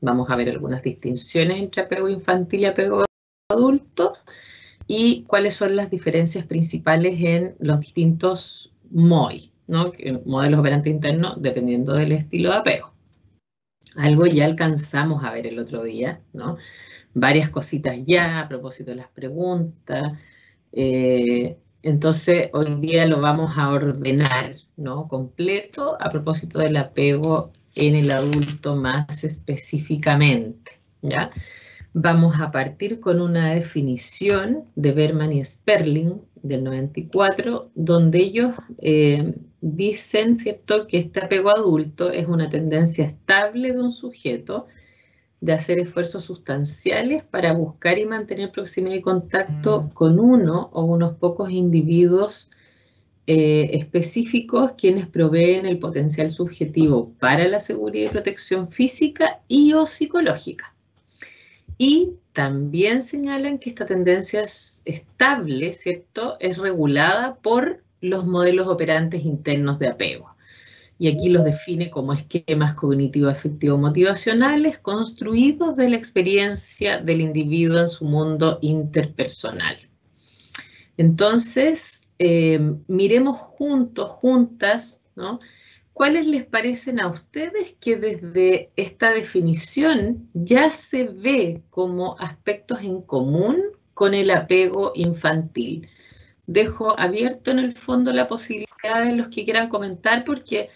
Vamos a ver algunas distinciones entre apego infantil y apego adulto y cuáles son las diferencias principales en los distintos MOI, ¿no? Modelos operantes internos, dependiendo del estilo de apego. Algo ya alcanzamos a ver el otro día, ¿no? Varias cositas ya a propósito de las preguntas. Entonces, hoy día lo vamos a ordenar, ¿no? Completo a propósito del apego en el adulto más específicamente, ¿ya? Vamos a partir con una definición de Berman y Sperling del 94, donde ellos dicen, ¿cierto?, que este apego adulto es una tendencia estable de un sujeto de hacer esfuerzos sustanciales para buscar y mantener proximidad y contacto con uno o unos pocos individuos específicos quienes proveen el potencial subjetivo para la seguridad y protección física y o psicológica. Y también señalan que esta tendencia es estable, ¿cierto?, es regulada por los modelos operantes internos de apego. Y aquí los define como esquemas cognitivo-afectivo-motivacionales construidos de la experiencia del individuo en su mundo interpersonal. Entonces, miremos juntos, juntas, ¿no? ¿Cuáles les parecen a ustedes que desde esta definición ya se ve como aspectos en común con el apego infantil? Dejo abierto en el fondo la posibilidad de los que quieran comentar porque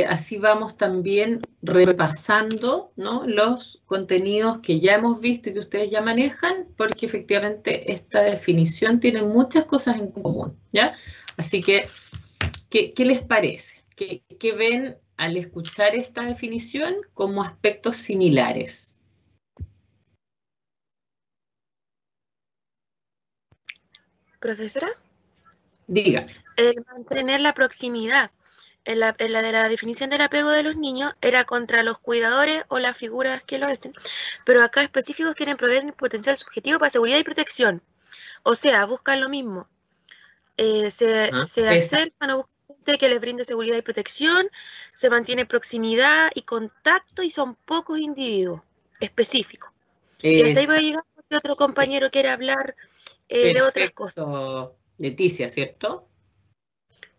así vamos también repasando, ¿no?, los contenidos que ya hemos visto y que ustedes ya manejan, porque efectivamente esta definición tiene muchas cosas en común, ¿ya? Así que, ¿qué les parece? ¿Qué ven al escuchar esta definición como aspectos similares? Profesora, Dígame. mantener la proximidad. En la de la definición del apego de los niños era contra los cuidadores o las figuras que lo hacen, pero acá específicos quieren proveer el potencial subjetivo para seguridad y protección. O sea, buscan lo mismo. Se acercan a buscar gente que les brinde seguridad y protección, se mantiene proximidad y contacto y son pocos individuos específicos. Y hasta ahí voy a llegar si otro compañero quiere hablar de otras cosas. Leticia, ¿cierto?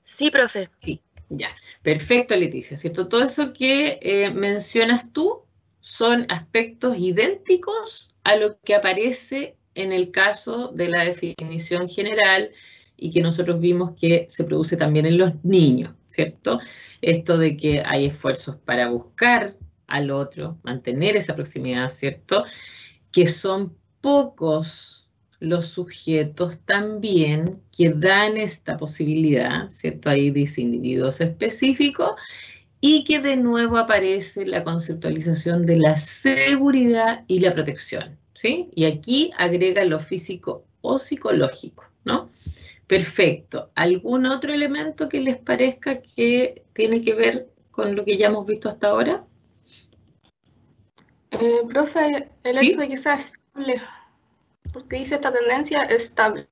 Sí, profe. Sí, ya. Perfecto, Leticia, ¿cierto? Todo eso que mencionas tú son aspectos idénticos a lo que aparece en el caso de la definición general y que nosotros vimos que se produce también en los niños, ¿cierto? Esto de que hay esfuerzos para buscar al otro, mantener esa proximidad, ¿cierto? Que son pocos los sujetos también que dan esta posibilidad, ¿cierto? Ahí dice individuos específicos, y que de nuevo aparece la conceptualización de la seguridad y la protección, ¿sí? Y aquí agrega lo físico o psicológico, ¿no? Perfecto. ¿Algún otro elemento que les parezca que tiene que ver con lo que ya hemos visto hasta ahora? Profe, el ¿Sí? hecho de que sea estable, porque dice esta tendencia estable.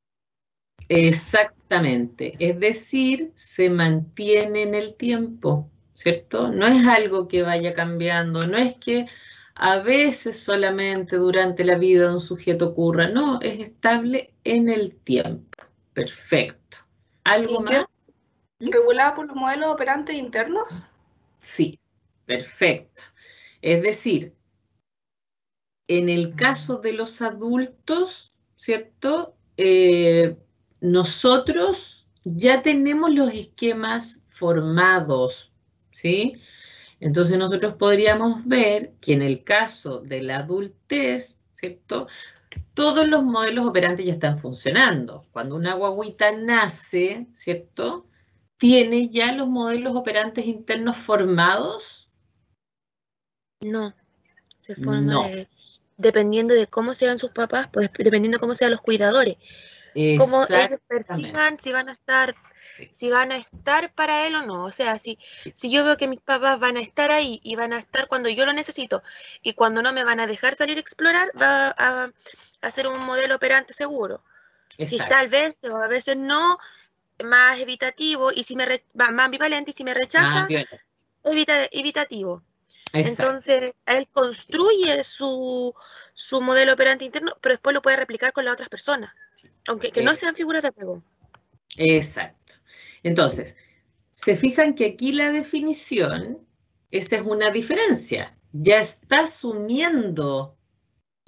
Exactamente, es decir, se mantiene en el tiempo, ¿cierto? No es algo que vaya cambiando, no es que a veces solamente durante la vida de un sujeto ocurra, no, es estable en el tiempo. Perfecto. ¿Algo más? ¿Regulada por los modelos operantes internos? Sí, perfecto. Es decir, en el caso de los adultos, ¿cierto? Nosotros ya tenemos los esquemas formados, ¿sí? Entonces nosotros podríamos ver que en el caso de la adultez, ¿cierto?, todos los modelos operantes ya están funcionando. Cuando una guagüita nace, ¿cierto?, ¿tiene ya los modelos operantes internos formados? No, se forma No. dependiendo de cómo sean sus papás, pues dependiendo de cómo sean los cuidadores. Cómo ellos perciban si van a estar para él o no. O sea, si yo veo que mis papás van a estar ahí y van a estar cuando yo lo necesito y cuando no me van a dejar salir a explorar, va a ser un modelo operante seguro. Exacto. Si tal vez o a veces no, más evitativo, y si más ambivalente, y si me rechaza, evitativo. Entonces, él construye su modelo operante interno, pero después lo puede replicar con las otras personas, aunque que no sean figuras de apego. Exacto. Entonces, se fijan que aquí la definición, esa es una diferencia. Ya está asumiendo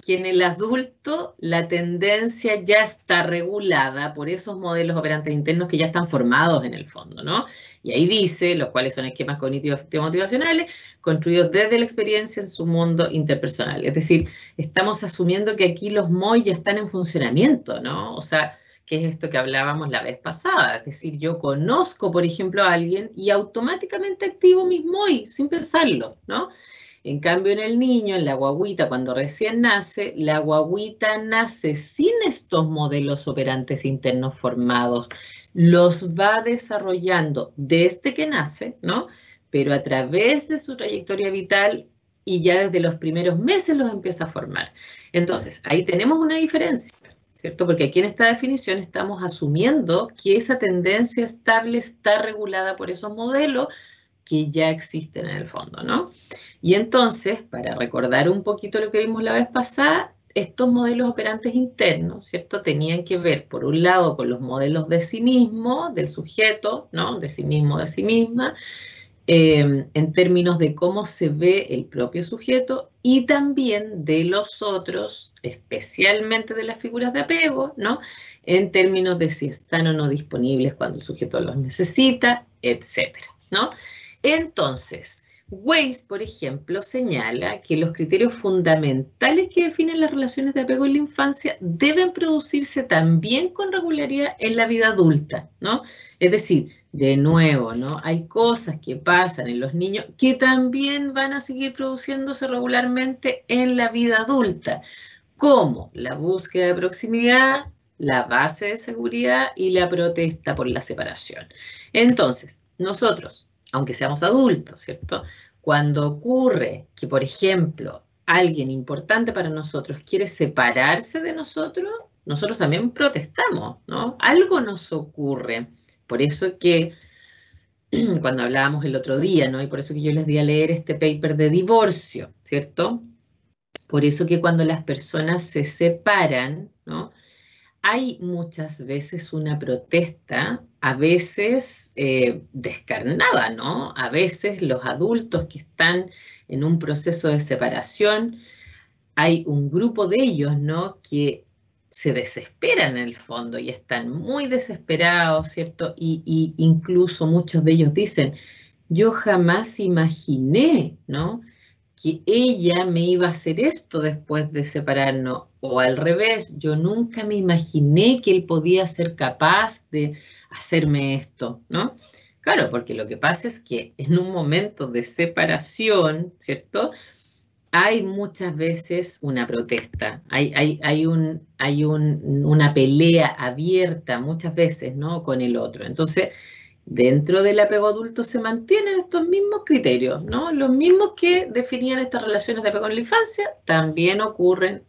que en el adulto la tendencia ya está regulada por esos modelos operantes internos que ya están formados en el fondo, ¿no? Y ahí dice, los cuales son esquemas cognitivos afectivos motivacionales, construidos desde la experiencia en su mundo interpersonal. Es decir, estamos asumiendo que aquí los MOI ya están en funcionamiento, ¿no? O sea, que es esto que hablábamos la vez pasada. Es decir, yo conozco, por ejemplo, a alguien y automáticamente activo mis MOI sin pensarlo, ¿no? En cambio, en el niño, en la guagüita, cuando recién nace, la guagüita nace sin estos modelos operantes internos formados. Los va desarrollando desde que nace, ¿no? Pero a través de su trayectoria vital y ya desde los primeros meses los empieza a formar. Entonces, ahí tenemos una diferencia, ¿cierto? Porque aquí en esta definición estamos asumiendo que esa tendencia estable está regulada por esos modelos que ya existen en el fondo, ¿no? Y entonces, para recordar un poquito lo que vimos la vez pasada, estos modelos operantes internos, ¿cierto? Tenían que ver, por un lado, con los modelos de sí mismo, del sujeto, ¿no? De sí mismo, de sí misma, en términos de cómo se ve el propio sujeto y también de los otros, especialmente de las figuras de apego, ¿no? En términos de si están o no disponibles cuando el sujeto los necesita, etcétera, ¿no? Entonces, Weiss, por ejemplo, señala que los criterios fundamentales que definen las relaciones de apego en la infancia deben producirse también con regularidad en la vida adulta, ¿no? Es decir, de nuevo, ¿no? Hay cosas que pasan en los niños que también van a seguir produciéndose regularmente en la vida adulta, como la búsqueda de proximidad, la base de seguridad y la protesta por la separación. Entonces, nosotros, aunque seamos adultos, ¿cierto? Cuando ocurre que, por ejemplo, alguien importante para nosotros quiere separarse de nosotros, nosotros también protestamos, ¿no? Algo nos ocurre. Por eso que cuando hablábamos el otro día, ¿no? Y por eso que yo les di a leer este paper de divorcio, ¿cierto? Por eso que cuando las personas se separan, ¿no? Hay muchas veces una protesta, a veces descarnada, ¿no? A veces los adultos que están en un proceso de separación, hay un grupo de ellos, ¿no? Que se desesperan en el fondo y están muy desesperados, ¿cierto? Y incluso muchos de ellos dicen, yo jamás imaginé, ¿no? Que ella me iba a hacer esto después de separarnos, o al revés, yo nunca me imaginé que él podía ser capaz de hacerme esto, ¿no? Claro, porque lo que pasa es que en un momento de separación, ¿cierto? Hay muchas veces una protesta, hay una pelea abierta muchas veces, ¿no? Con el otro. Entonces, dentro del apego adulto se mantienen estos mismos criterios, ¿no? Los mismos que definían estas relaciones de apego en la infancia también ocurren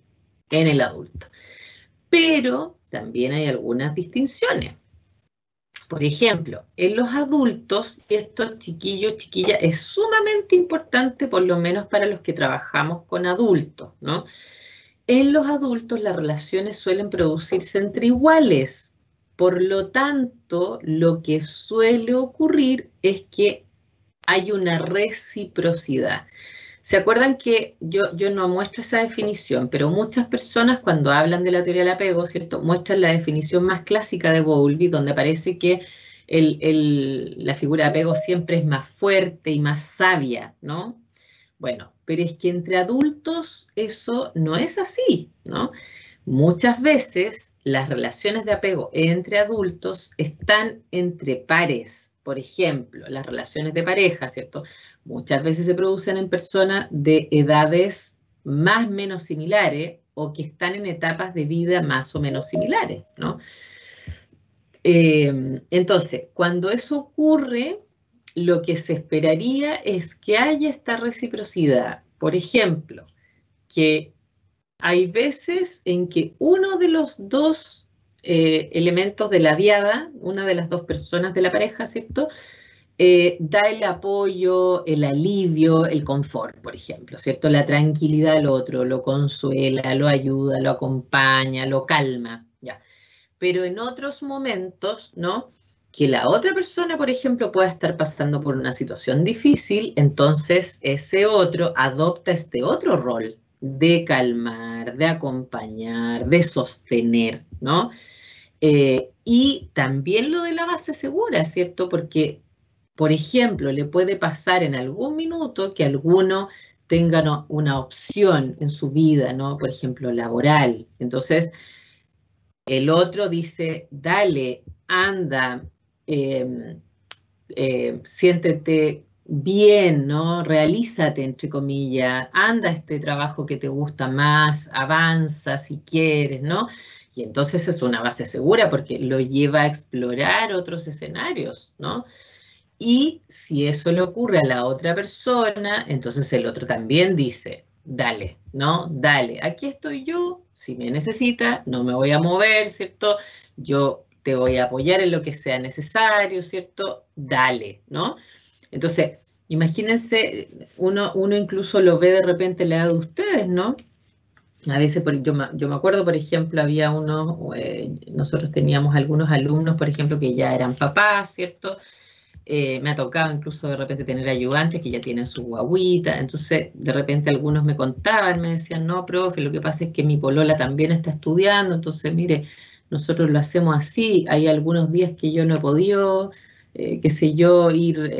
en el adulto. Pero también hay algunas distinciones. Por ejemplo, en los adultos, estos chiquillos, chiquillas, es sumamente importante, por lo menos para los que trabajamos con adultos, ¿no? En los adultos las relaciones suelen producirse entre iguales. Por lo tanto, lo que suele ocurrir es que hay una reciprocidad. ¿Se acuerdan que yo no muestro esa definición, pero muchas personas cuando hablan de la teoría del apego, ¿cierto?, muestran la definición más clásica de Bowlby, donde parece que la figura de apego siempre es más fuerte y más sabia, ¿no? Bueno, pero es que entre adultos eso no es así, ¿no? Muchas veces las relaciones de apego entre adultos están entre pares. Por ejemplo, las relaciones de pareja, ¿cierto? Muchas veces se producen en personas de edades más o menos similares o que están en etapas de vida más o menos similares, ¿no? Entonces, cuando eso ocurre, lo que se esperaría es que haya esta reciprocidad. Por ejemplo, que hay veces en que uno de los dos elementos de la diada, una de las dos personas de la pareja, ¿cierto?, da el apoyo, el alivio, el confort, por ejemplo, ¿cierto? La tranquilidad al otro, lo consuela, lo ayuda, lo acompaña, lo calma, ya. Pero en otros momentos, ¿no? Que la otra persona, por ejemplo, pueda estar pasando por una situación difícil, entonces ese otro adopta este otro rol de calmar, de acompañar, de sostener, ¿no? Y también lo de la base segura, ¿cierto? Porque, por ejemplo, le puede pasar en algún minuto que alguno tenga una opción en su vida, ¿no? Por ejemplo, laboral. Entonces, el otro dice, dale, anda, eh, siéntete bien, ¿no? Realízate, entre comillas, anda a este trabajo que te gusta más, avanza si quieres, ¿no? Y entonces es una base segura porque lo lleva a explorar otros escenarios, ¿no? Y si eso le ocurre a la otra persona, entonces el otro también dice, dale, ¿no? Dale, aquí estoy yo, si me necesita, no me voy a mover, ¿cierto? Yo te voy a apoyar en lo que sea necesario, ¿cierto? Dale, ¿no? Entonces, imagínense, uno incluso lo ve de repente en la edad de ustedes, ¿no? A veces, yo me acuerdo, por ejemplo, había nosotros teníamos algunos alumnos, por ejemplo, que ya eran papás, ¿cierto? Me ha tocado incluso de repente tener ayudantes que ya tienen su guagüita, entonces de repente algunos me contaban, me decían, no, profe, lo que pasa es que mi polola también está estudiando, entonces mire, nosotros lo hacemos así, hay algunos días que yo no he podido, qué sé yo, ir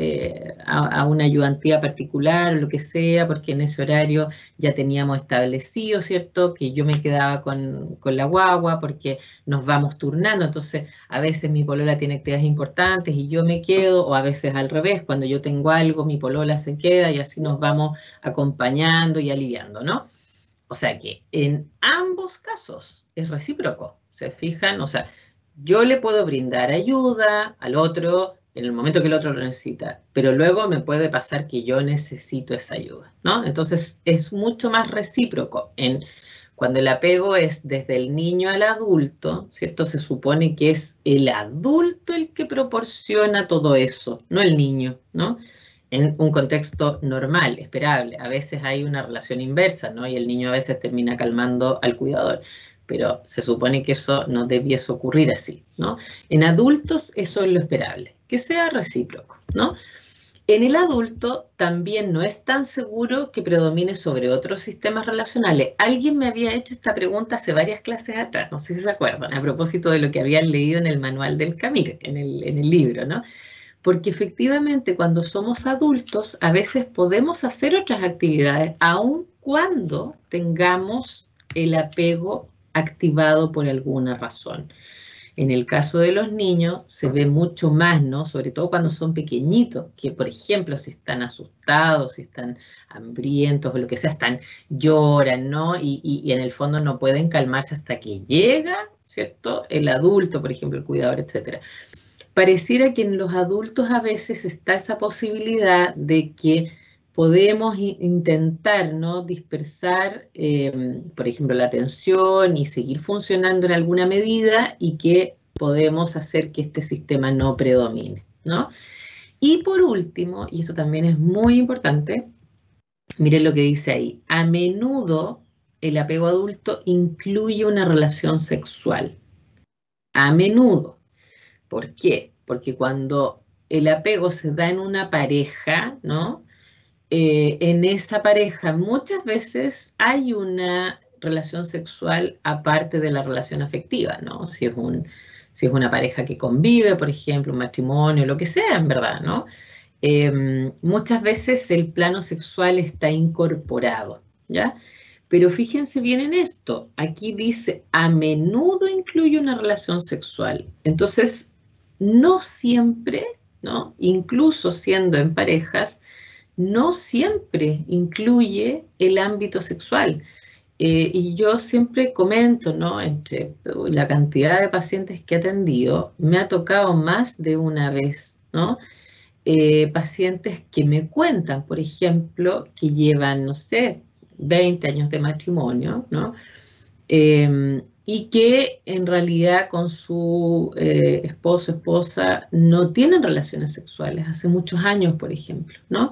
a una ayudantía particular o lo que sea, porque en ese horario ya teníamos establecido, ¿cierto? Que yo me quedaba con la guagua porque nos vamos turnando, entonces a veces mi polola tiene actividades importantes y yo me quedo, o a veces al revés, cuando yo tengo algo, mi polola se queda y así nos vamos acompañando y aliviando, ¿no? O sea que en ambos casos es recíproco, ¿se fijan? O sea, yo le puedo brindar ayuda al otro en el momento que el otro lo necesita, pero luego me puede pasar que yo necesito esa ayuda, ¿no? Entonces es mucho más recíproco cuando el apego es desde el niño al adulto, ¿cierto? Se supone que es el adulto el que proporciona todo eso, no el niño, ¿no? En un contexto normal, esperable. A veces hay una relación inversa, ¿no? Y el niño a veces termina calmando al cuidador, pero se supone que eso no debiese ocurrir así, ¿no? En adultos eso es lo esperable, que sea recíproco, ¿no? En el adulto también no es tan seguro que predomine sobre otros sistemas relacionales. Alguien me había hecho esta pregunta hace varias clases atrás, no sé si se acuerdan, a propósito de lo que habían leído en el manual del Camil, en el libro, ¿no? Porque efectivamente cuando somos adultos a veces podemos hacer otras actividades aun cuando tengamos el apego activado por alguna razón. En el caso de los niños se ve mucho más, ¿no? Sobre todo cuando son pequeñitos, que por ejemplo si están asustados, si están hambrientos o lo que sea, lloran, ¿no? Y en el fondo no pueden calmarse hasta que llega, ¿cierto? El adulto, por ejemplo, el cuidador, etcétera. Pareciera que en los adultos a veces está esa posibilidad de que podemos intentar, ¿no? Dispersar, por ejemplo, la atención y seguir funcionando en alguna medida y que podemos hacer que este sistema no predomine, ¿no? Y por último, y eso también es muy importante, miren lo que dice ahí, a menudo el apego adulto incluye una relación sexual. A menudo. ¿Por qué? Porque cuando el apego se da en una pareja, ¿no? En esa pareja muchas veces hay una relación sexual aparte de la relación afectiva, ¿no? Si es una pareja que convive, por ejemplo, un matrimonio, lo que sea, en verdad, ¿no? Muchas veces el plano sexual está incorporado, ¿ya? Pero fíjense bien en esto, aquí dice, a menudo incluye una relación sexual. Entonces, no siempre, ¿no? Incluso siendo en parejas, no siempre incluye el ámbito sexual. Y yo siempre comento, ¿no? Entre la cantidad de pacientes que he atendido, me ha tocado más de una vez, ¿no? Pacientes que me cuentan, por ejemplo, que llevan, no sé, 20 años de matrimonio, ¿no? y que en realidad con su esposo, esposa, no tienen relaciones sexuales hace muchos años, por ejemplo, ¿no?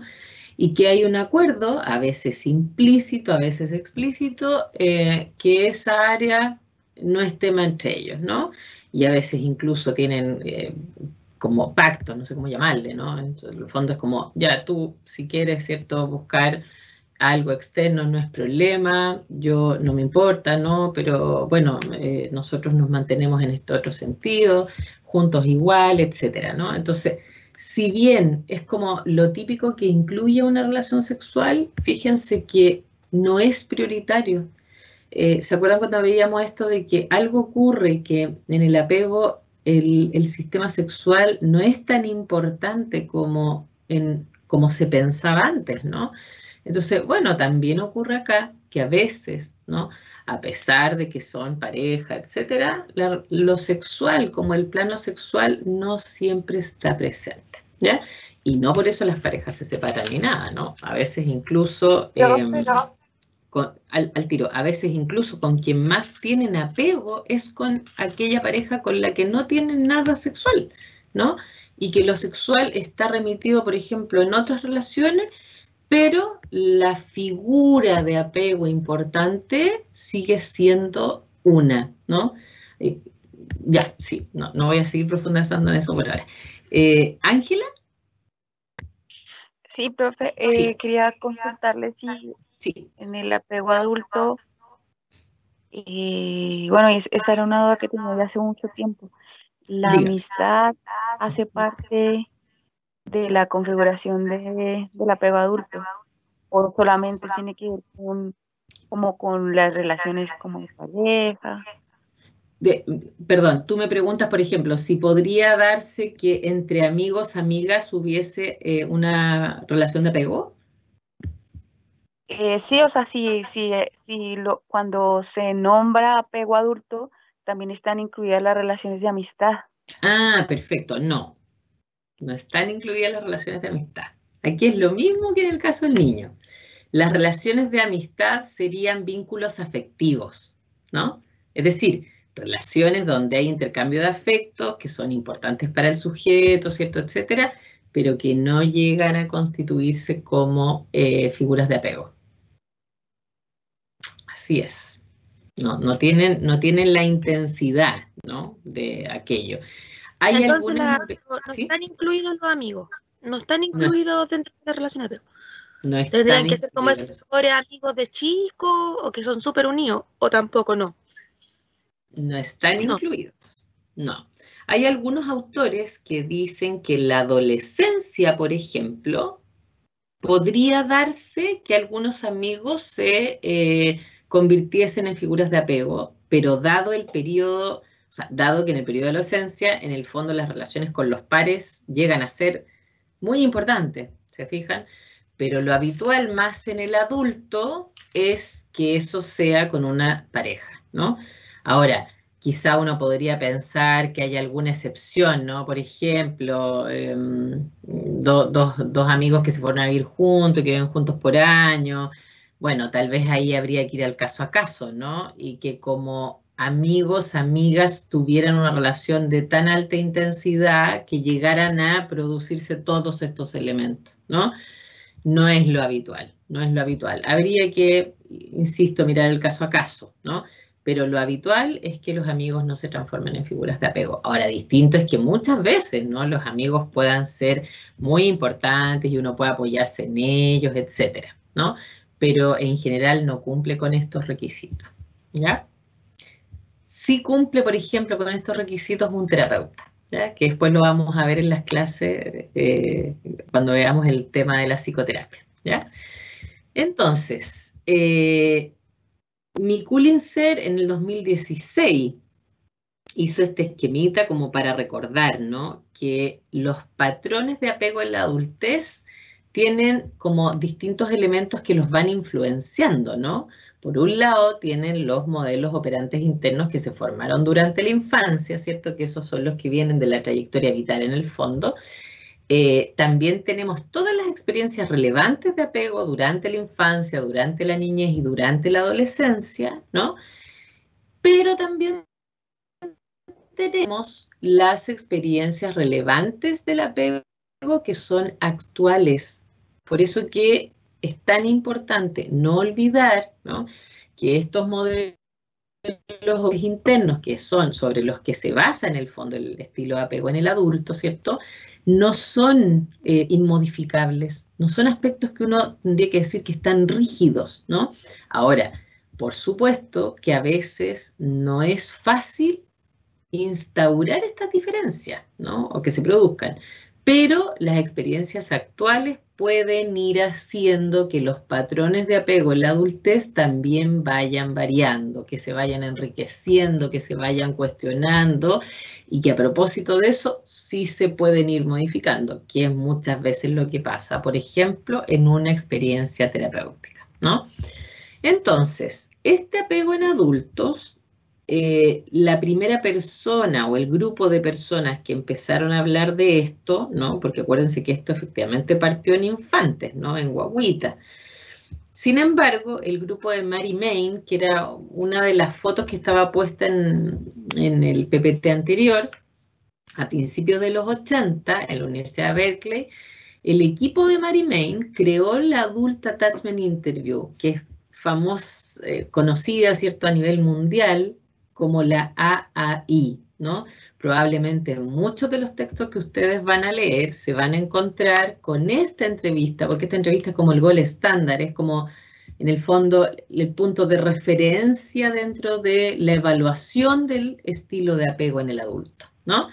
Y que hay un acuerdo, a veces implícito, a veces explícito, que esa área no es tema entre ellos, ¿no? Y a veces incluso tienen como pacto, no sé cómo llamarle, ¿no? En el fondo es como, ya tú, si quieres, ¿cierto?, buscar algo externo no es problema, yo no me importa, ¿no? Pero bueno, nosotros nos mantenemos en este otro sentido, juntos igual, etcétera, ¿no? Entonces, si bien es como lo típico que incluye una relación sexual, fíjense que no es prioritario. ¿Se acuerdan cuando veíamos esto de que algo ocurre que en el apego el sistema sexual no es tan importante como se pensaba antes, ¿no? Entonces, bueno, también ocurre acá que a veces, ¿no? A pesar de que son pareja, etcétera, lo sexual, como el plano sexual, no siempre está presente, ¿ya? Y no por eso las parejas se separan ni nada, ¿no? A veces incluso, al tiro, a veces incluso con quien más tienen apego es con aquella pareja con la que no tienen nada sexual, ¿no? Y que lo sexual está remitido, por ejemplo, en otras relaciones, pero la figura de apego importante sigue siendo una, ¿no? Ya, sí, no voy a seguir profundizando en eso por ahora. ¿Ángela? Sí, profe, Sí. quería consultarle si Sí. en el apego adulto, bueno, esa era una duda que tenía ya hace mucho tiempo. ¿La Diga. amistad hace parte de la configuración del apego adulto? ¿O solamente tiene que ver con las relaciones como de pareja? Perdón, tú me preguntas, por ejemplo, si podría darse que entre amigos, amigas hubiese una relación de apego. Sí, o sea, cuando se nombra apego adulto, también están incluidas las relaciones de amistad. Ah, perfecto, no están incluidas las relaciones de amistad. Aquí es lo mismo que en el caso del niño. Las relaciones de amistad serían vínculos afectivos, ¿no? Es decir, relaciones donde hay intercambio de afectos que son importantes para el sujeto, ¿cierto?, etcétera, pero que no llegan a constituirse como figuras de apego. Así es. No tienen la intensidad, ¿no?, de aquello. Hay Entonces algunas... no ¿Sí? están incluidos los amigos, no están No, incluidos dentro de la relación de apego. no ¿Tendrían están que ser como esos incluidos. mejores amigos de chicos o que son súper unidos o tampoco no? No están No. incluidos. No. Hay algunos autores que dicen que en la adolescencia, por ejemplo, podría darse que algunos amigos se convirtiesen en figuras de apego, pero dado el periodo, o sea, dado que en el periodo de adolescencia, en el fondo las relaciones con los pares llegan a ser muy importantes, ¿se fijan? Pero lo habitual más en el adulto es que eso sea con una pareja, ¿no? Ahora, quizá uno podría pensar que hay alguna excepción, ¿no? Por ejemplo, dos amigos que se fueron a vivir juntos, que viven juntos por años. Bueno, tal vez ahí habría que ir al caso a caso, ¿no? Y que como amigos, amigas tuvieran una relación de tan alta intensidad que llegaran a producirse todos estos elementos, ¿no? No es lo habitual, no es lo habitual. Habría que, insisto, mirar el caso a caso, ¿no? Pero lo habitual es que los amigos no se transformen en figuras de apego. Ahora, distinto es que muchas veces, ¿no?, los amigos puedan ser muy importantes y uno puede apoyarse en ellos, etcétera, ¿no? Pero en general no cumple con estos requisitos, ¿ya? Sí cumple, por ejemplo, con estos requisitos un terapeuta, ¿ya?, que después lo vamos a ver en las clases cuando veamos el tema de la psicoterapia, ¿ya? Entonces, Mikulincer en el 2016 hizo este esquemita como para recordar, ¿no?, que los patrones de apego en la adultez tienen como distintos elementos que los van influenciando, ¿no? Por un lado, tienen los modelos operantes internos que se formaron durante la infancia, ¿cierto?, que esos son los que vienen de la trayectoria vital en el fondo. También tenemos todas las experiencias relevantes de apego durante la infancia, durante la niñez y durante la adolescencia, ¿no? Pero también tenemos las experiencias relevantes del apego que son actuales. Por eso que es tan importante no olvidar, ¿no?, que estos modelos internos, que son sobre los que se basa en el fondo el estilo de apego en el adulto, ¿cierto?, no son inmodificables, no son aspectos que uno tendría que decir que están rígidos, ¿no? Ahora, por supuesto que a veces no es fácil instaurar estas diferencias, ¿no?, o que se produzcan, pero las experiencias actuales pueden ir haciendo que los patrones de apego en la adultez también vayan variando, que se vayan enriqueciendo, que se vayan cuestionando, y que a propósito de eso sí se pueden ir modificando, que es muchas veces lo que pasa, por ejemplo, en una experiencia terapéutica, ¿no? Entonces, este apego en adultos, la primera persona o el grupo de personas que empezaron a hablar de esto, ¿no?, porque acuérdense que esto efectivamente partió en infantes, ¿no?, en guaguitas. Sin embargo, el grupo de Mary Main, que era una de las fotos que estaba puesta en el PPT anterior, a principios de los 80, en la Universidad de Berkeley, el equipo de Mary Main creó la Adult Attachment Interview, que es famosa, conocida, ¿cierto?, a nivel mundial como la AAI, ¿no? Probablemente muchos de los textos que ustedes van a leer se van a encontrar con esta entrevista, porque esta entrevista es como el gold estándar, es como, en el fondo, el punto de referencia dentro de la evaluación del estilo de apego en el adulto, ¿no?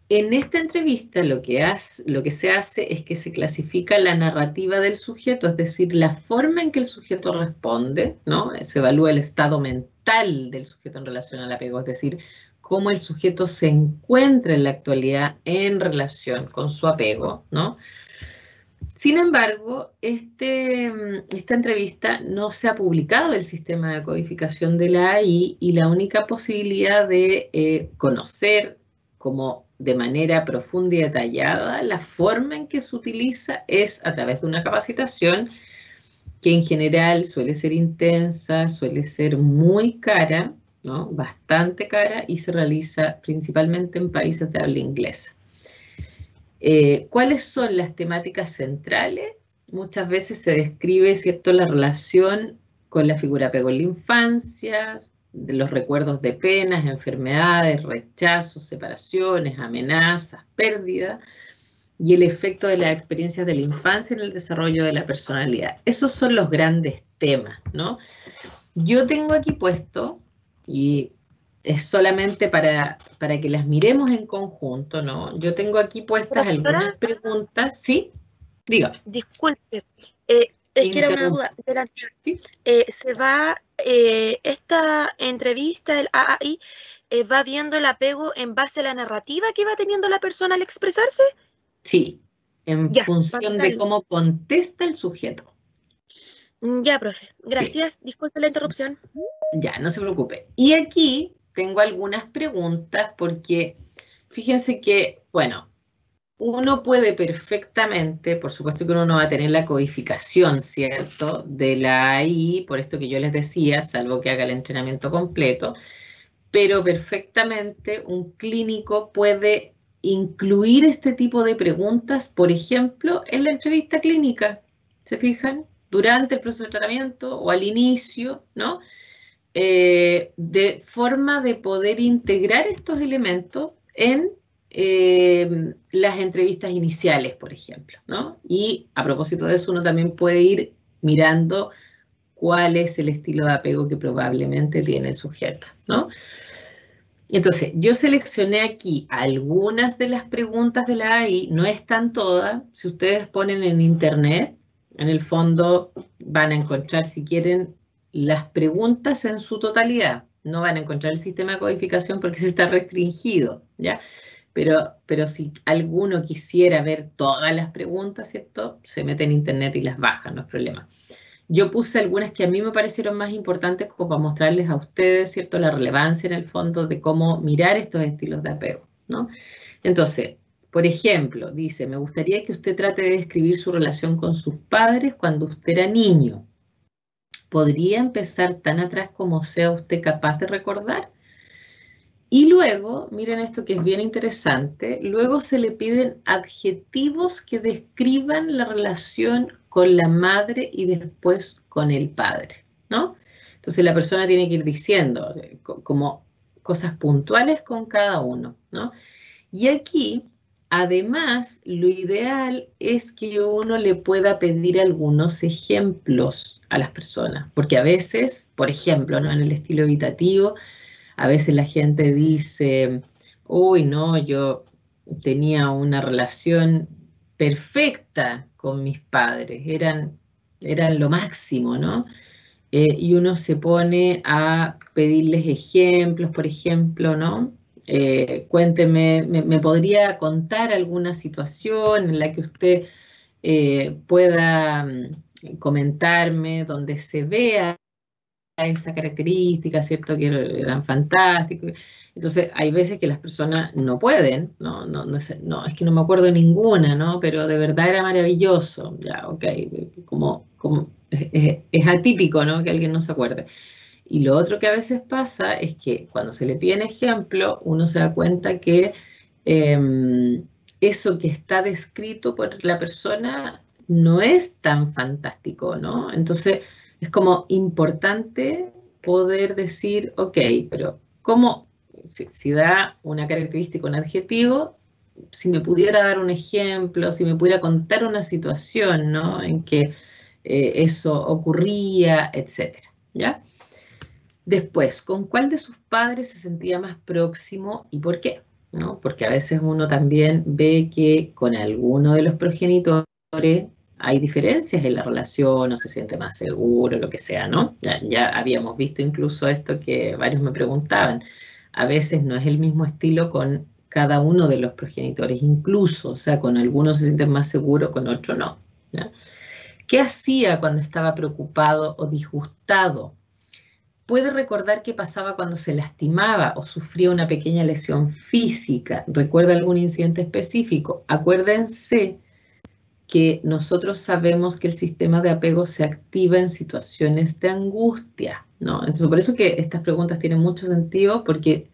En esta entrevista lo que se hace es que se clasifica la narrativa del sujeto, es decir, la forma en que el sujeto responde, ¿no? Se evalúa el estado mental del sujeto en relación al apego, es decir, cómo el sujeto se encuentra en la actualidad en relación con su apego, ¿no? Sin embargo, esta entrevista no se ha publicado en el sistema de codificación de la AI, y la única posibilidad de conocer como de manera profunda y detallada la forma en que se utiliza es a través de una capacitación que en general suele ser intensa, suele ser muy cara, ¿no?, bastante cara, y se realiza principalmente en países de habla inglesa. ¿Cuáles son las temáticas centrales? Muchas veces se describe, ¿cierto?, la relación con la figura apego en la infancia, de los recuerdos de penas, enfermedades, rechazos, separaciones, amenazas, pérdidas, y el efecto de las experiencias de la infancia en el desarrollo de la personalidad. Esos son los grandes temas, ¿no? Yo tengo aquí puesto, y es solamente para que las miremos en conjunto, ¿no? Yo tengo aquí puestas algunas preguntas, ¿sí? Dígame. Disculpe, es que era una duda de la anterior. ¿Sí? ¿Se va, esta entrevista del AAI, va viendo el apego en base a la narrativa que va teniendo la persona al expresarse? Sí, en Ya, función de cómo contesta el sujeto. Ya, profe. Gracias. Sí. Disculpe la interrupción. Ya, no se preocupe. Y aquí tengo algunas preguntas porque fíjense que, bueno, uno puede perfectamente, por supuesto que uno no va a tener la codificación, ¿cierto?, de la AI, por esto que yo les decía, salvo que haga el entrenamiento completo, pero perfectamente un clínico puede incluir este tipo de preguntas, por ejemplo, en la entrevista clínica, ¿se fijan? Durante el proceso de tratamiento o al inicio, ¿no? De forma de poder integrar estos elementos en las entrevistas iniciales, por ejemplo, ¿no? Y a propósito de eso, uno también puede ir mirando cuál es el estilo de apego que probablemente tiene el sujeto, ¿no? Entonces, yo seleccioné aquí algunas de las preguntas de la AI, no están todas. Si ustedes ponen en internet, en el fondo van a encontrar, si quieren, las preguntas en su totalidad. No van a encontrar el sistema de codificación porque se está restringido, ¿ya? Pero si alguno quisiera ver todas las preguntas, ¿cierto?, se mete en internet y las baja, no es problema. Yo puse algunas que a mí me parecieron más importantes como para mostrarles a ustedes, ¿cierto?, la relevancia en el fondo de cómo mirar estos estilos de apego, ¿no? Entonces, por ejemplo, dice, me gustaría que usted trate de describir su relación con sus padres cuando usted era niño. ¿Podría empezar tan atrás como sea usted capaz de recordar? Y luego, miren esto que es bien interesante, luego se le piden adjetivos que describan la relación con la madre y después con el padre, ¿no? Entonces la persona tiene que ir diciendo como cosas puntuales con cada uno, ¿no? Y aquí, además, lo ideal es que uno le pueda pedir algunos ejemplos a las personas, porque a veces, por ejemplo, ¿no? En el estilo evitativo, a veces la gente dice, uy, no, yo tenía una relación perfecta con mis padres, eran lo máximo, ¿no? Y uno se pone a pedirles ejemplos, por ejemplo, ¿no? Cuénteme, ¿me podría contar alguna situación en la que usted pueda comentarme donde se vea esa característica, ¿cierto? Que eran fantásticos. Entonces, hay veces que las personas no pueden, ¿no? No, es que no me acuerdo de ninguna, ¿no? Pero de verdad era maravilloso, ya, ok, es atípico, ¿no? Que alguien no se acuerde. Y lo otro que a veces pasa es que cuando se le piden ejemplo, uno se da cuenta que eso que está descrito por la persona no es tan fantástico, ¿no? Entonces, es como importante poder decir, ok, pero ¿cómo, si da una característica, un adjetivo, si me pudiera dar un ejemplo, si me pudiera contar una situación, ¿no? En que eso ocurría, etcétera, ¿ya? Después, ¿con cuál de sus padres se sentía más próximo y por qué? ¿No? Porque a veces uno también ve que con alguno de los progenitores hay diferencias en la relación, o se siente más seguro, lo que sea, ¿no? Ya habíamos visto incluso esto que varios me preguntaban. A veces no es el mismo estilo con cada uno de los progenitores, incluso, o sea, con algunos se sienten más seguros, con otros no, ¿no? ¿Qué hacía cuando estaba preocupado o disgustado? ¿Puede recordar qué pasaba cuando se lastimaba o sufría una pequeña lesión física? ¿Recuerda algún incidente específico? Acuérdense que nosotros sabemos que el sistema de apego se activa en situaciones de angustia, ¿no? Entonces, por eso que estas preguntas tienen mucho sentido, porque,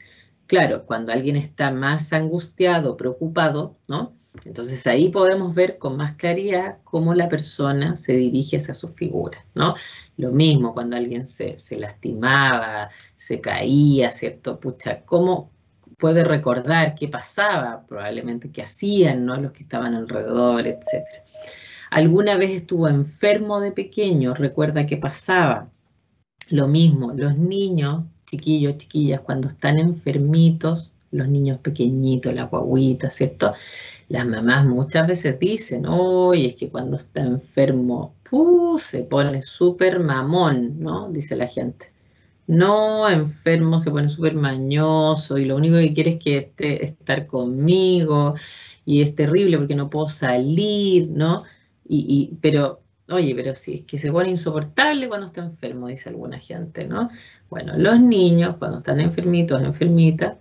claro, cuando alguien está más angustiado, preocupado, ¿no? Entonces ahí podemos ver con más claridad cómo la persona se dirige hacia su figura, ¿no? Lo mismo cuando alguien se lastimaba, se caía, ¿cierto? Pucha, ¿cómo puede recordar qué pasaba? Probablemente qué hacían, ¿no? Los que estaban alrededor, etc. ¿Alguna vez estuvo enfermo de pequeño? ¿Recuerda qué pasaba? Lo mismo, los niños, chiquillos, chiquillas, cuando están enfermitos, los niños pequeñitos, las guaguitas, ¿cierto? Las mamás muchas veces dicen, oye, es que cuando está enfermo, se pone súper mamón, ¿no? Dice la gente. No, enfermo, se pone súper mañoso y lo único que quiere es que estar conmigo y es terrible porque no puedo salir, ¿no? Pero, oye, pero sí, es que se pone insoportable cuando está enfermo, dice alguna gente, ¿no? Bueno, los niños cuando están enfermitos, enfermitas,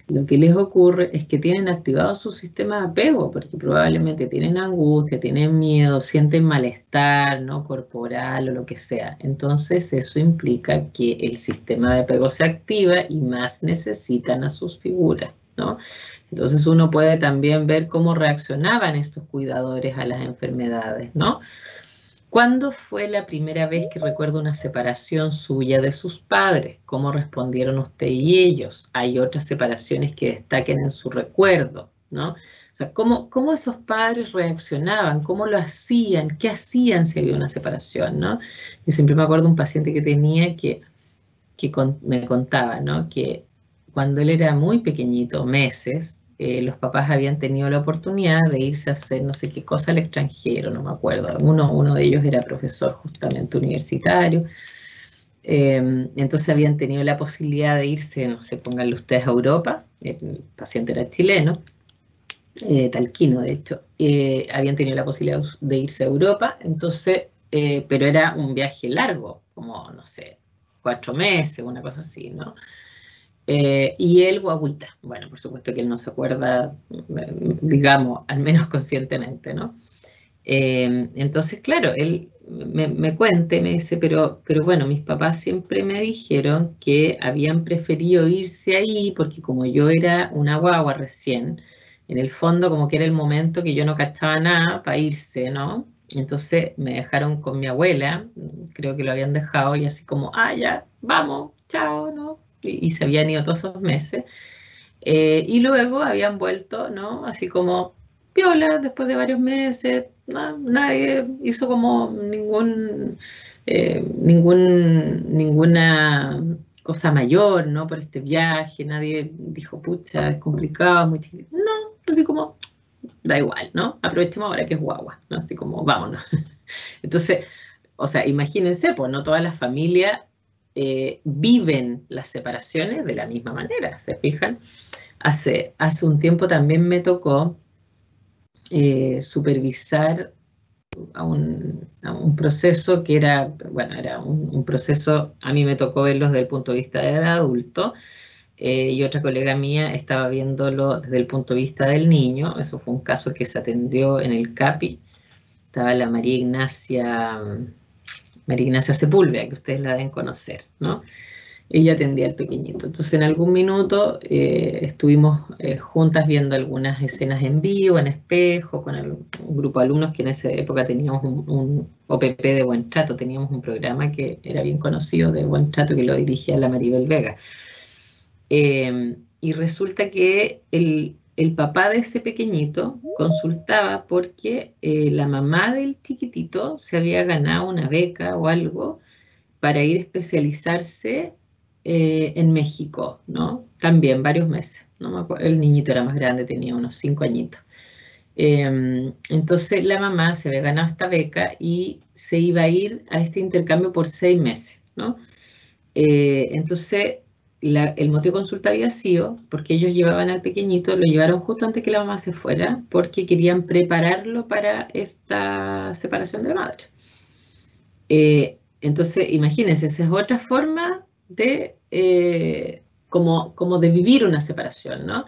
lo que les ocurre es que tienen activado su sistema de apego, porque probablemente tienen angustia, tienen miedo, sienten malestar, ¿no? Corporal o lo que sea. Entonces eso implica que el sistema de apego se activa y más necesitan a sus figuras, ¿no? Entonces uno puede también ver cómo reaccionaban estos cuidadores a las enfermedades, ¿no? ¿Cuándo fue la primera vez que recuerda una separación suya de sus padres? ¿Cómo respondieron usted y ellos? Hay otras separaciones que destaquen en su recuerdo, ¿no? O sea, ¿cómo esos padres reaccionaban? ¿Cómo lo hacían? ¿Qué hacían si había una separación, no? Yo siempre me acuerdo de un paciente que tenía que me contaba, ¿no? Que cuando él era muy pequeñito, meses, los papás habían tenido la oportunidad de irse a hacer no sé qué cosa al extranjero, no me acuerdo. Uno de ellos era profesor justamente universitario. Entonces habían tenido la posibilidad de irse, no sé, pónganle ustedes a Europa. El paciente era chileno, talquino de hecho. Habían tenido la posibilidad de irse a Europa, entonces, pero era un viaje largo, como, no sé, 4 meses, una cosa así, ¿no? Y él guagüita. Bueno, por supuesto que él no se acuerda, digamos, al menos conscientemente, ¿no? Entonces, claro, él me cuenta y me dice, pero bueno, mis papás siempre me dijeron que habían preferido irse ahí porque como yo era una guagua recién, en el fondo como que era el momento que yo no cachaba nada para irse, ¿no? Entonces me dejaron con mi abuela, creo que lo habían dejado y así como, ah, ya, vamos, chao, ¿no? Y se habían ido todos esos meses. Y luego habían vuelto, ¿no? Así como piola, después de varios meses, nadie hizo como ninguna cosa mayor, ¿no? Por este viaje, nadie dijo, pucha, es complicado, es muy chiquito. No, así como, da igual, ¿no? Aprovechemos ahora que es guagua, ¿no? Así como, vámonos. Entonces, o sea, imagínense, pues no todas las familias viven las separaciones de la misma manera, ¿se fijan? Hace un tiempo también me tocó supervisar a un proceso que era, bueno, era un proceso, a mí me tocó verlo desde el punto de vista del adulto, y otra colega mía estaba viéndolo desde el punto de vista del niño. Eso fue un caso que se atendió en el CAPI. Estaba la María Ignacia Sepúlveda, que ustedes la deben conocer, ¿no? Ella atendía al pequeñito. Entonces, en algún minuto estuvimos juntas viendo algunas escenas en vivo, en espejo, con un grupo de alumnos que en esa época teníamos un OPP de Buen Trato, teníamos un programa que era bien conocido de Buen Trato que lo dirigía la Maribel Vega. Y resulta que el papá de ese pequeñito consultaba porque la mamá del chiquitito se había ganado una beca o algo para ir a especializarse en México, ¿no? También varios meses, no me acuerdo, el niñito era más grande, tenía unos 5 añitos. Entonces la mamá se había ganado esta beca y se iba a ir a este intercambio por 6 meses, ¿no? Entonces el motivo de consulta había sido porque ellos llevaban al pequeñito, lo llevaron justo antes que la mamá se fuera, porque querían prepararlo para esta separación de la madre. Entonces, imagínense, esa es otra forma de como de vivir una separación, ¿no?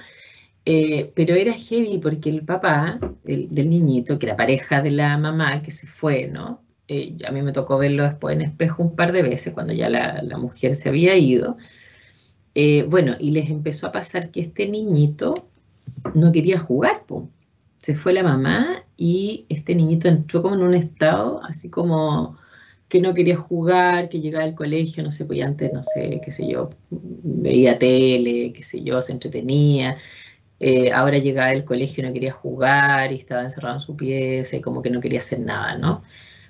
Pero era heavy porque el papá del niñito, que era pareja de la mamá que se fue, ¿no? A mí me tocó verlo después en espejo un par de veces cuando ya la mujer se había ido. Bueno, y les empezó a pasar que este niñito no quería jugar, po. Se fue la mamá y este niñito entró como en un estado así como que no quería jugar, que llegaba al colegio, no sé, pues antes, no sé, qué sé yo, veía tele, qué sé yo, se entretenía. Ahora llegaba del colegio y no quería jugar y estaba encerrado en su pieza y como que no quería hacer nada, ¿no?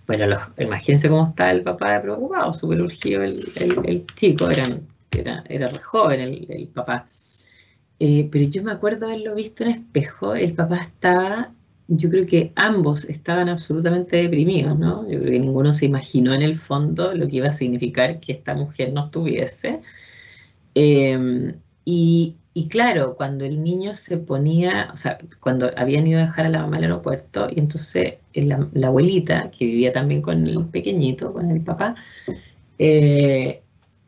Bueno, imagínense cómo está el papá preocupado, súper urgido el chico, era re joven el papá. Pero yo me acuerdo haberlo visto en espejo, el papá estaba, yo creo que ambos estaban absolutamente deprimidos, ¿no? Yo creo que ninguno se imaginó en el fondo lo que iba a significar que esta mujer no estuviese. Y claro, cuando el niño se ponía, o sea, cuando habían ido a dejar a la mamá al aeropuerto, y entonces la abuelita, que vivía también con el pequeñito, con el papá,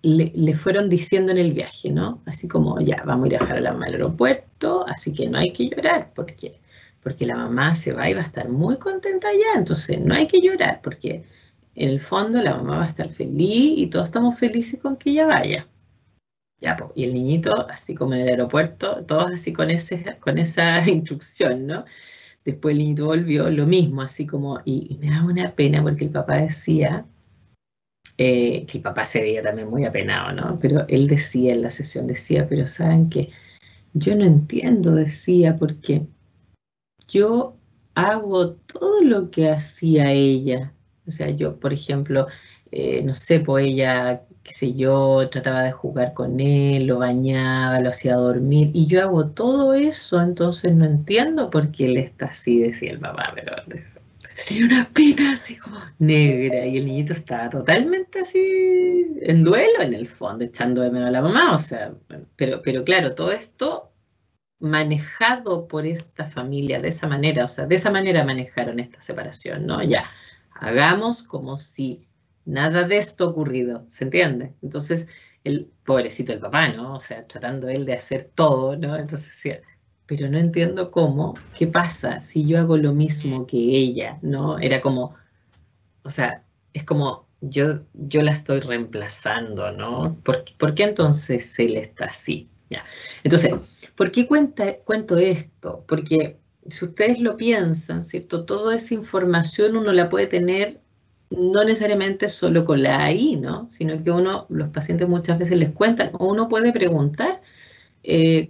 le fueron diciendo en el viaje, ¿no? Así como, ya, vamos a ir a dejar a la mamá al aeropuerto, así que no hay que llorar, porque la mamá se va y va a estar muy contenta allá, entonces no hay que llorar, porque en el fondo la mamá va a estar feliz y todos estamos felices con que ella vaya. Ya, po, y el niñito, así como en el aeropuerto, todos así con esa instrucción, ¿no? Después el niñito volvió, lo mismo, así como, y me da una pena porque el papá decía, que el papá se veía también muy apenado, ¿no? Pero él decía en la sesión, decía, pero ¿saben qué? Yo no entiendo, decía, porque yo hago todo lo que hacía ella. O sea, yo, por ejemplo, no sé, pues ella, qué sé yo, trataba de jugar con él, lo bañaba, lo hacía dormir, y yo hago todo eso, entonces no entiendo por qué él está así, decía el papá, pero tenía una pena así como negra, y el niñito estaba totalmente así en duelo en el fondo, echando de menos a la mamá, o sea, pero claro, todo esto manejado por esta familia de esa manera, o sea, de esa manera manejaron esta separación, ¿no? Ya, hagamos como si nada de esto ocurrido, ¿se entiende? Entonces, el pobrecito el papá, ¿no? O sea, tratando él de hacer todo, ¿no? Entonces decía, pero no entiendo cómo, ¿qué pasa si yo hago lo mismo que ella, ¿no? Era como, o sea, es como yo la estoy reemplazando, ¿no? ¿Por qué entonces él está así? Ya. Entonces, ¿por qué cuento esto? Porque si ustedes lo piensan, ¿cierto? Toda esa información uno la puede tener no necesariamente solo con la AI, ¿no? Sino que los pacientes muchas veces les cuentan, o uno puede preguntar, eh,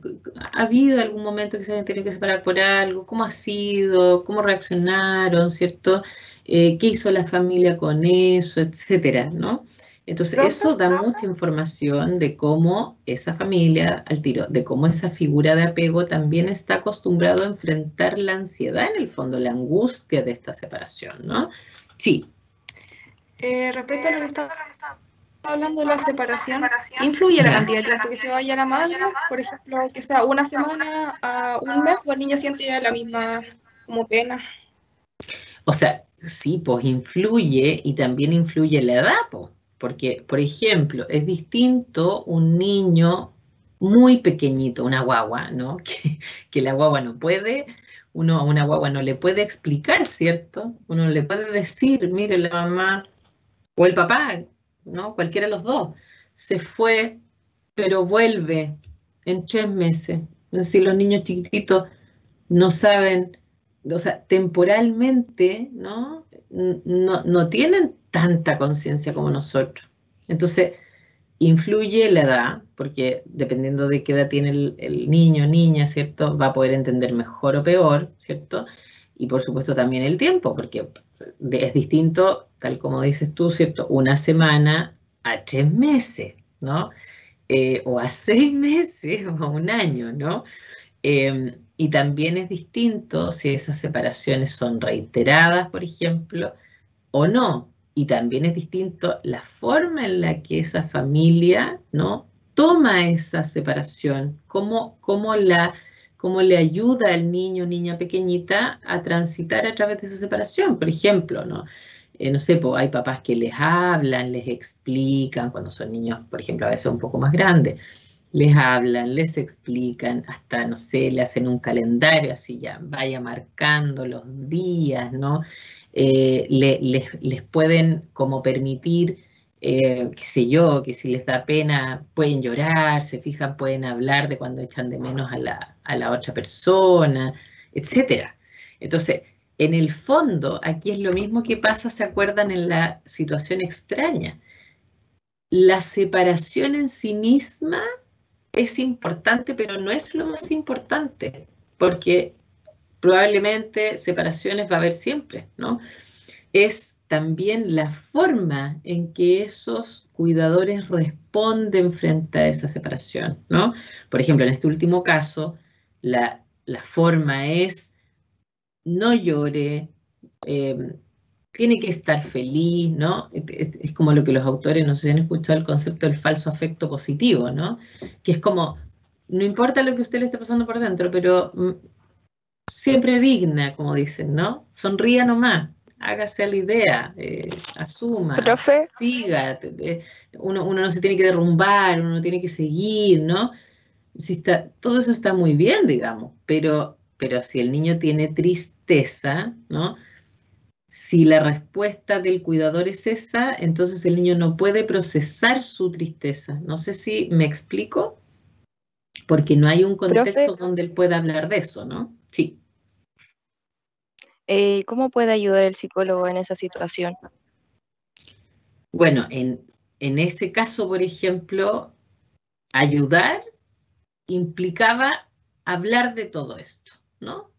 ¿ha habido algún momento que se hayan tenido que separar por algo? ¿Cómo ha sido? ¿Cómo reaccionaron? ¿Cierto? ¿Qué hizo la familia con eso? Etcétera, ¿no? Entonces, Profe, eso da mucha información de cómo esa familia, al tiro, de cómo esa figura de apego también está acostumbrado a enfrentar la ansiedad, en el fondo, la angustia de esta separación, ¿no? Sí. respecto a lo que está hablando de la separación, ¿influye la Ya. cantidad de tiempo que se vaya la madre? Por ejemplo, que sea una semana a un mes, o el niño siente la misma como pena. O sea, sí, pues influye y también influye la edad, pues, porque, por ejemplo, es distinto un niño muy pequeñito, una guagua, ¿no? Que la guagua no puede, uno a una guagua no le puede explicar, ¿cierto? Uno le puede decir, mire, la mamá o el papá, ¿no? Cualquiera de los dos, se fue, pero vuelve en 3 meses. Es decir, los niños chiquititos no saben, o sea, temporalmente, ¿no? No tienen tanta conciencia como nosotros. Entonces, influye la edad, porque dependiendo de qué edad tiene el niño o niña, ¿cierto? Va a poder entender mejor o peor, ¿cierto? Y por supuesto también el tiempo, porque es distinto, tal como dices tú, ¿cierto? Una semana a 3 meses, ¿no? O a 6 meses o a un año, ¿no? Y también es distinto si esas separaciones son reiteradas, por ejemplo, o no. Y también es distinto la forma en la que esa familia, ¿no? Toma esa separación, cómo le ayuda al niño o niña pequeñita a transitar a través de esa separación. Por ejemplo, ¿no? No sé, pues hay papás que les hablan, les explican, cuando son niños, por ejemplo, a veces un poco más grandes, les hablan, les explican, hasta, no sé, le hacen un calendario, así ya vaya marcando los días, ¿no? Les pueden como permitir, qué sé yo, que si les da pena pueden llorar, se fijan, pueden hablar de cuando echan de menos a la otra persona, etcétera. Entonces, en el fondo, aquí es lo mismo que pasa, ¿se acuerdan en la situación extraña? La separación en sí misma es importante, pero no es lo más importante, porque probablemente separaciones va a haber siempre, ¿no? Es también la forma en que esos cuidadores responden frente a esa separación, ¿no? Por ejemplo, en este último caso, la forma es no llore, eh, tiene que estar feliz, ¿no? Es como lo que los autores, no sé si han escuchado el concepto del falso afecto positivo, ¿no? Que es como, no importa lo que usted le esté pasando por dentro, pero siempre digna, como dicen, ¿no? Sonría nomás, hágase a la idea, asuma, Profe, siga, uno no se tiene que derrumbar, uno no tiene que seguir, ¿no? Si todo eso está muy bien, digamos, pero si el niño tiene tristeza, ¿no? Si la respuesta del cuidador es esa, entonces el niño no puede procesar su tristeza. No sé si me explico, porque no hay un profe, contexto donde él pueda hablar de eso, ¿no? Sí. ¿cómo puede ayudar el psicólogo en esa situación? Bueno, en ese caso, por ejemplo, ayudar implicaba hablar de todo esto, ¿no?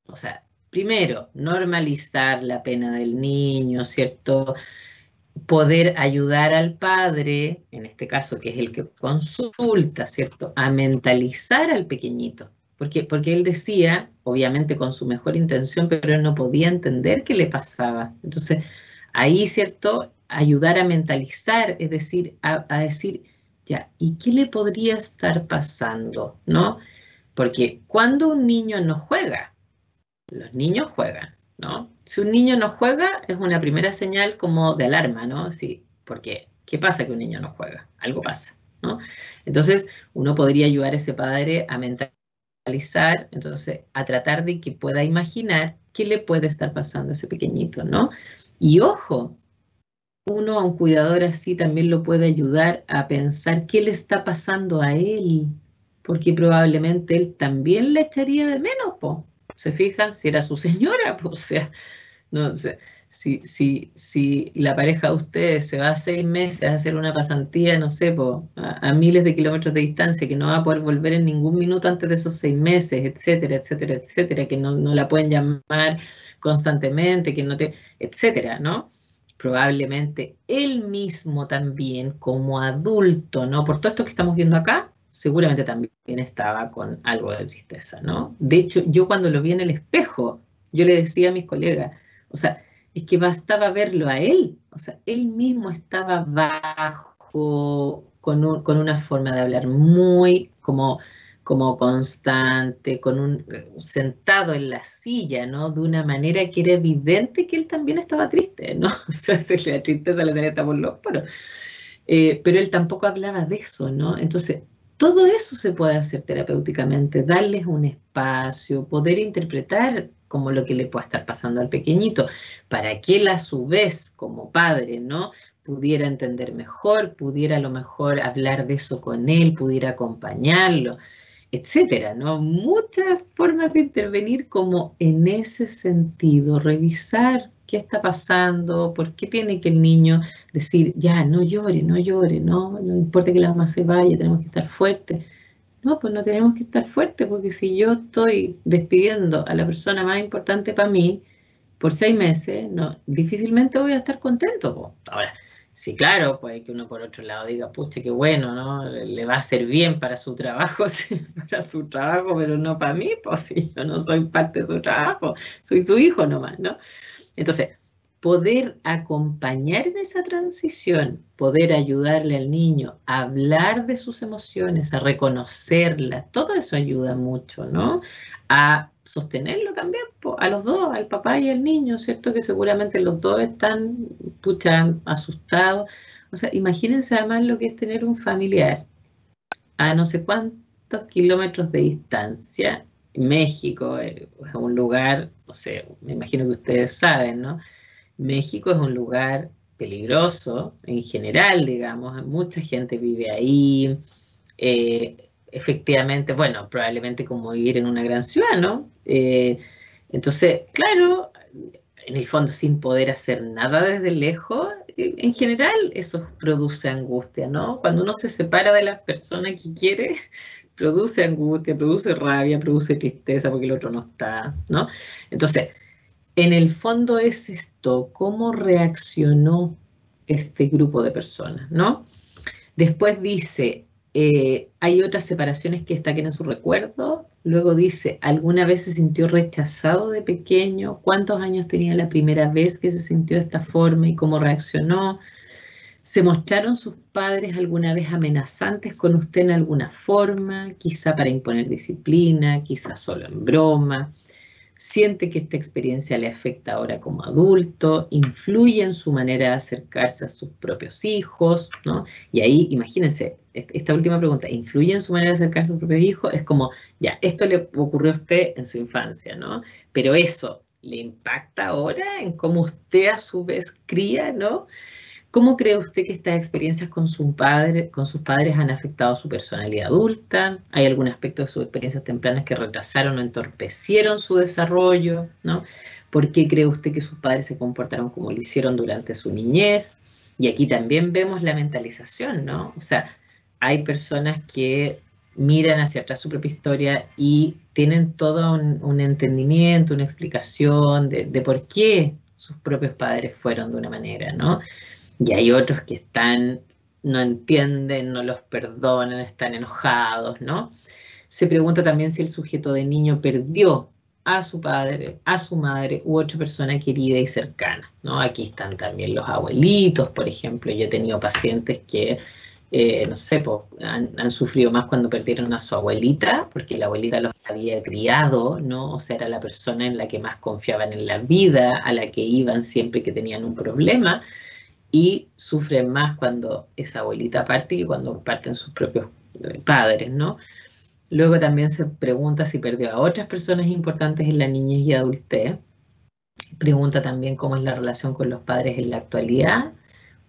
O sea, primero, normalizar la pena del niño, ¿cierto? Poder ayudar al padre, en este caso que es el que consulta, ¿cierto? A mentalizar al pequeñito. Porque él decía, obviamente con su mejor intención, pero él no podía entender qué le pasaba. Entonces, ahí, ¿cierto? Ayudar a mentalizar, es decir, a decir, ya, ¿y qué le podría estar pasando? ¿No? Porque cuando un niño no juega, los niños juegan, ¿no? Si un niño no juega, es una primera señal como de alarma, ¿no? Sí, porque ¿qué pasa que un niño no juega? Algo pasa, ¿no? Entonces, uno podría ayudar a ese padre a mentalizar visualizar, entonces a tratar de que pueda imaginar qué le puede estar pasando a ese pequeñito, ¿no? Y ojo, uno a un cuidador así también lo puede ayudar a pensar qué le está pasando a él, porque probablemente él también le echaría de menos, po. ¿Se fijan? Si era su señora, pues, o sea, no sé, si la pareja de ustedes se va a 6 meses a hacer una pasantía, no sé, po, a miles de kilómetros de distancia, que no va a poder volver en ningún minuto antes de esos 6 meses, etcétera, etcétera, etcétera, que no la pueden llamar constantemente, que no te, etcétera, ¿no? Probablemente él mismo también, como adulto, ¿no? Por todo esto que estamos viendo acá, seguramente también estaba con algo de tristeza, ¿no? De hecho, yo cuando lo vi en el espejo, yo le decía a mis colegas, o sea, es que bastaba verlo a él, o sea, él mismo estaba bajo, con una forma de hablar muy como constante, sentado en la silla, ¿no? De una manera que era evidente que él también estaba triste, ¿no? O sea, la tristeza le salía hasta por los poros. Pero él tampoco hablaba de eso, ¿no? Entonces, todo eso se puede hacer terapéuticamente, darles un espacio, poder interpretar como lo que le pueda estar pasando al pequeñito, para que él a su vez, como padre, ¿no? Pudiera entender mejor, pudiera a lo mejor hablar de eso con él, pudiera acompañarlo, etcétera, ¿no? Muchas formas de intervenir como en ese sentido, revisar qué está pasando, por qué tiene que el niño decir, ya, no llore, no llore, no importa que la mamá se vaya, tenemos que estar fuertes. No, pues no tenemos que estar fuertes, porque si yo estoy despidiendo a la persona más importante para mí por 6 meses, no, difícilmente voy a estar contento, po. Ahora, sí, claro, puede que uno por otro lado diga, pucha, qué bueno, ¿no? Le va a hacer bien para su trabajo, sí, para su trabajo, pero no para mí, pues si yo no soy parte de su trabajo, soy su hijo nomás, ¿no? Entonces, poder acompañar en esa transición, poder ayudarle al niño a hablar de sus emociones, a reconocerlas, todo eso ayuda mucho, ¿no? A sostenerlo también, a los dos, al papá y al niño, ¿cierto? Que seguramente los dos están, pucha, asustados. O sea, imagínense además lo que es tener un familiar a no sé cuántos kilómetros de distancia. México es un lugar, no sé, me imagino que ustedes saben, ¿no? México es un lugar peligroso en general, digamos, mucha gente vive ahí. Efectivamente, bueno, probablemente como vivir en una gran ciudad, ¿no? Entonces, claro, en el fondo sin poder hacer nada desde lejos, en general eso produce angustia, ¿no? Cuando uno se separa de la persona que quiere, produce angustia, produce rabia, produce tristeza porque el otro no está, ¿no? Entonces, en el fondo es esto, cómo reaccionó este grupo de personas, ¿no? Después dice, hay otras separaciones que destaquen en su recuerdo. Luego dice, ¿alguna vez se sintió rechazado de pequeño? ¿Cuántos años tenía la primera vez que se sintió de esta forma y cómo reaccionó? ¿Se mostraron sus padres alguna vez amenazantes con usted en alguna forma? Quizá para imponer disciplina, quizá solo en broma. Siente que esta experiencia le afecta ahora como adulto, influye en su manera de acercarse a sus propios hijos, ¿no? Y ahí, imagínense, esta última pregunta, ¿influye en su manera de acercarse a sus propios hijos? Es como, ya, esto le ocurrió a usted en su infancia, ¿no? Pero eso le impacta ahora en cómo usted a su vez cría, ¿no? ¿Cómo cree usted que estas experiencias con sus padres han afectado su personalidad adulta? ¿Hay algún aspecto de sus experiencias tempranas que retrasaron o entorpecieron su desarrollo, ¿no? ¿Por qué cree usted que sus padres se comportaron como lo hicieron durante su niñez? Y aquí también vemos la mentalización, ¿no? O sea, hay personas que miran hacia atrás su propia historia y tienen todo un entendimiento, una explicación de por qué sus propios padres fueron de una manera, ¿no? Y hay otros que no entienden, no los perdonan, están enojados, ¿no? Se pregunta también si el sujeto de niño perdió a su padre, a su madre u otra persona querida y cercana, ¿no? Aquí están también los abuelitos, por ejemplo. Yo he tenido pacientes que, no sé, han sufrido más cuando perdieron a su abuelita, porque la abuelita los había criado, ¿no? O sea, era la persona en la que más confiaban en la vida, a la que iban siempre que tenían un problema. Y sufren más cuando esa abuelita parte que cuando parten sus propios padres, ¿no? Luego también se pregunta si perdió a otras personas importantes en la niñez y adultez. Pregunta también cómo es la relación con los padres en la actualidad.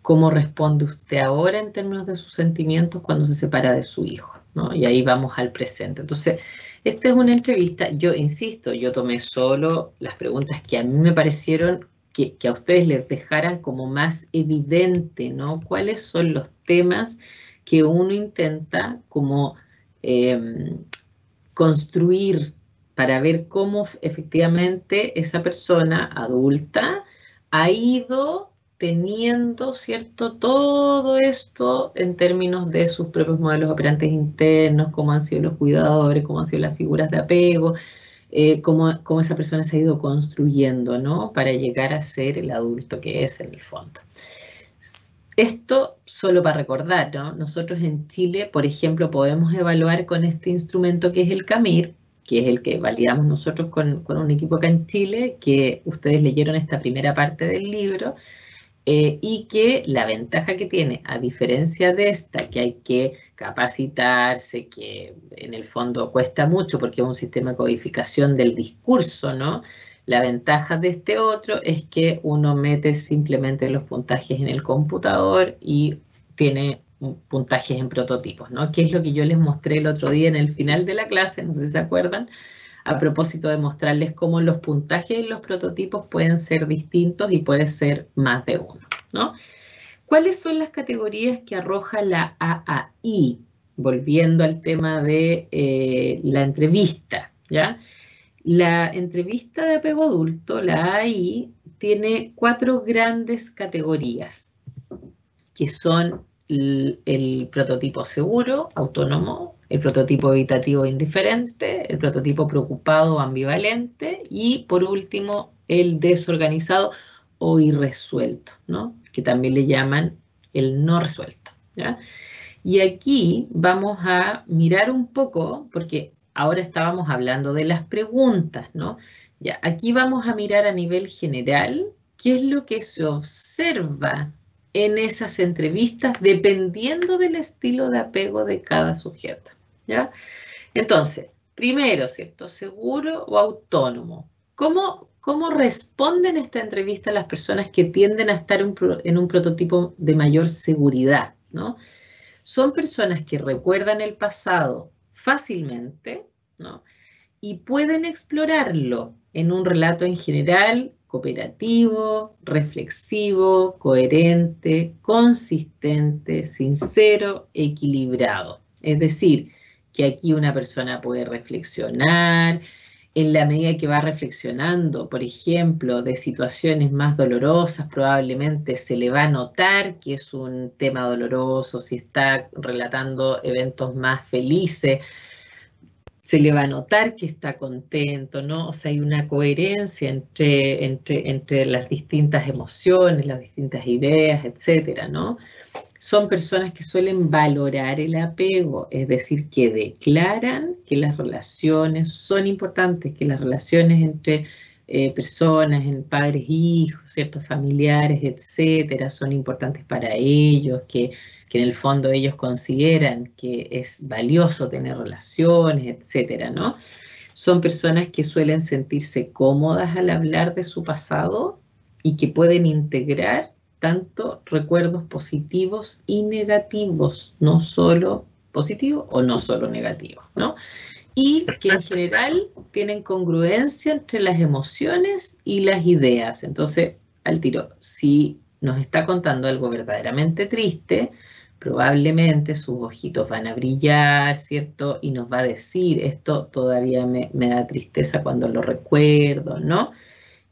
¿Cómo responde usted ahora en términos de sus sentimientos cuando se separa de su hijo, ¿no? Y ahí vamos al presente. Entonces, esta es una entrevista, yo insisto, yo tomé solo las preguntas que a mí me parecieron que a ustedes les dejaran como más evidente, ¿no? ¿Cuáles son los temas que uno intenta como construir para ver cómo efectivamente esa persona adulta ha ido teniendo, ¿cierto?, todo esto en términos de sus propios modelos operantes internos, cómo han sido los cuidadores, cómo han sido las figuras de apego, cómo esa persona se ha ido construyendo, ¿no?, para llegar a ser el adulto que es en el fondo. Esto solo para recordar, ¿no? Nosotros en Chile, por ejemplo, podemos evaluar con este instrumento que es el CAMIR, que es el que validamos nosotros con un equipo acá en Chile, que ustedes leyeron esta primera parte del libro, y que la ventaja que tiene, a diferencia de esta, que hay que capacitarse, que en el fondo cuesta mucho porque es un sistema de codificación del discurso, ¿no? La ventaja de este otro es que uno mete simplemente los puntajes en el computador y tiene puntajes en prototipos, ¿no? Que es lo que yo les mostré el otro día en el final de la clase, no sé si se acuerdan, a propósito de mostrarles cómo los puntajes en los prototipos pueden ser distintos y puede ser más de uno, ¿no? ¿Cuáles son las categorías que arroja la AAI? Volviendo al tema de la entrevista, ¿ya? La entrevista de apego adulto, la AAI, tiene 4 grandes categorías, que son el prototipo seguro, autónomo, el prototipo evitativo indiferente, el prototipo preocupado o ambivalente y, por último, el desorganizado o irresuelto, ¿no? Que también le llaman el no resuelto, ¿ya? Y aquí vamos a mirar un poco, porque ahora estábamos hablando de las preguntas, ¿no? Ya, aquí vamos a mirar a nivel general qué es lo que se observa en esas entrevistas dependiendo del estilo de apego de cada sujeto, ¿ya? Entonces, primero, ¿cierto? ¿Seguro o autónomo? ¿Cómo responden esta entrevista las personas que tienden a estar en un prototipo de mayor seguridad, ¿no? Son personas que recuerdan el pasado fácilmente, ¿no? Y pueden explorarlo en un relato en general cooperativo, reflexivo, coherente, consistente, sincero, equilibrado. Es decir, que aquí una persona puede reflexionar, en la medida que va reflexionando, por ejemplo, de situaciones más dolorosas, probablemente se le va a notar que es un tema doloroso. Si está relatando eventos más felices, se le va a notar que está contento, ¿no? O sea, hay una coherencia entre las distintas emociones, las distintas ideas, etcétera, ¿no? Son personas que suelen valorar el apego, es decir, que declaran que las relaciones son importantes, que las relaciones entre personas, en padres, hijos, ciertos familiares, etcétera, son importantes para ellos, que en el fondo ellos consideran que es valioso tener relaciones, etcétera, ¿no? Son personas que suelen sentirse cómodas al hablar de su pasado y que pueden integrar tanto recuerdos positivos y negativos, no solo positivos o no solo negativos, ¿no? Y que en general tienen congruencia entre las emociones y las ideas. Entonces, al tiro, si nos está contando algo verdaderamente triste, probablemente sus ojitos van a brillar, ¿cierto? Y nos va a decir, esto todavía me da tristeza cuando lo recuerdo, ¿no?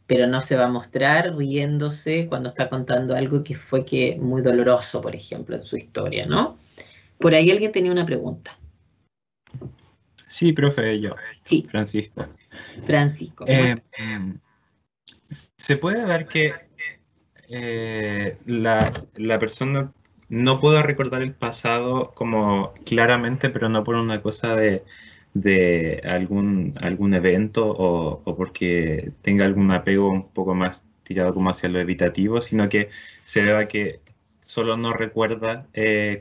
Pero no se va a mostrar riéndose cuando está contando algo que fue muy doloroso, por ejemplo, en su historia, ¿no? Por ahí alguien tenía una pregunta. Sí, profe, yo. Sí. Francisco. Francisco. ¿Se puede dar que la persona no pueda recordar el pasado como claramente, pero no por una cosa de algún evento o porque tenga algún apego un poco más tirado como hacia lo evitativo, sino que se vea que solo no recuerda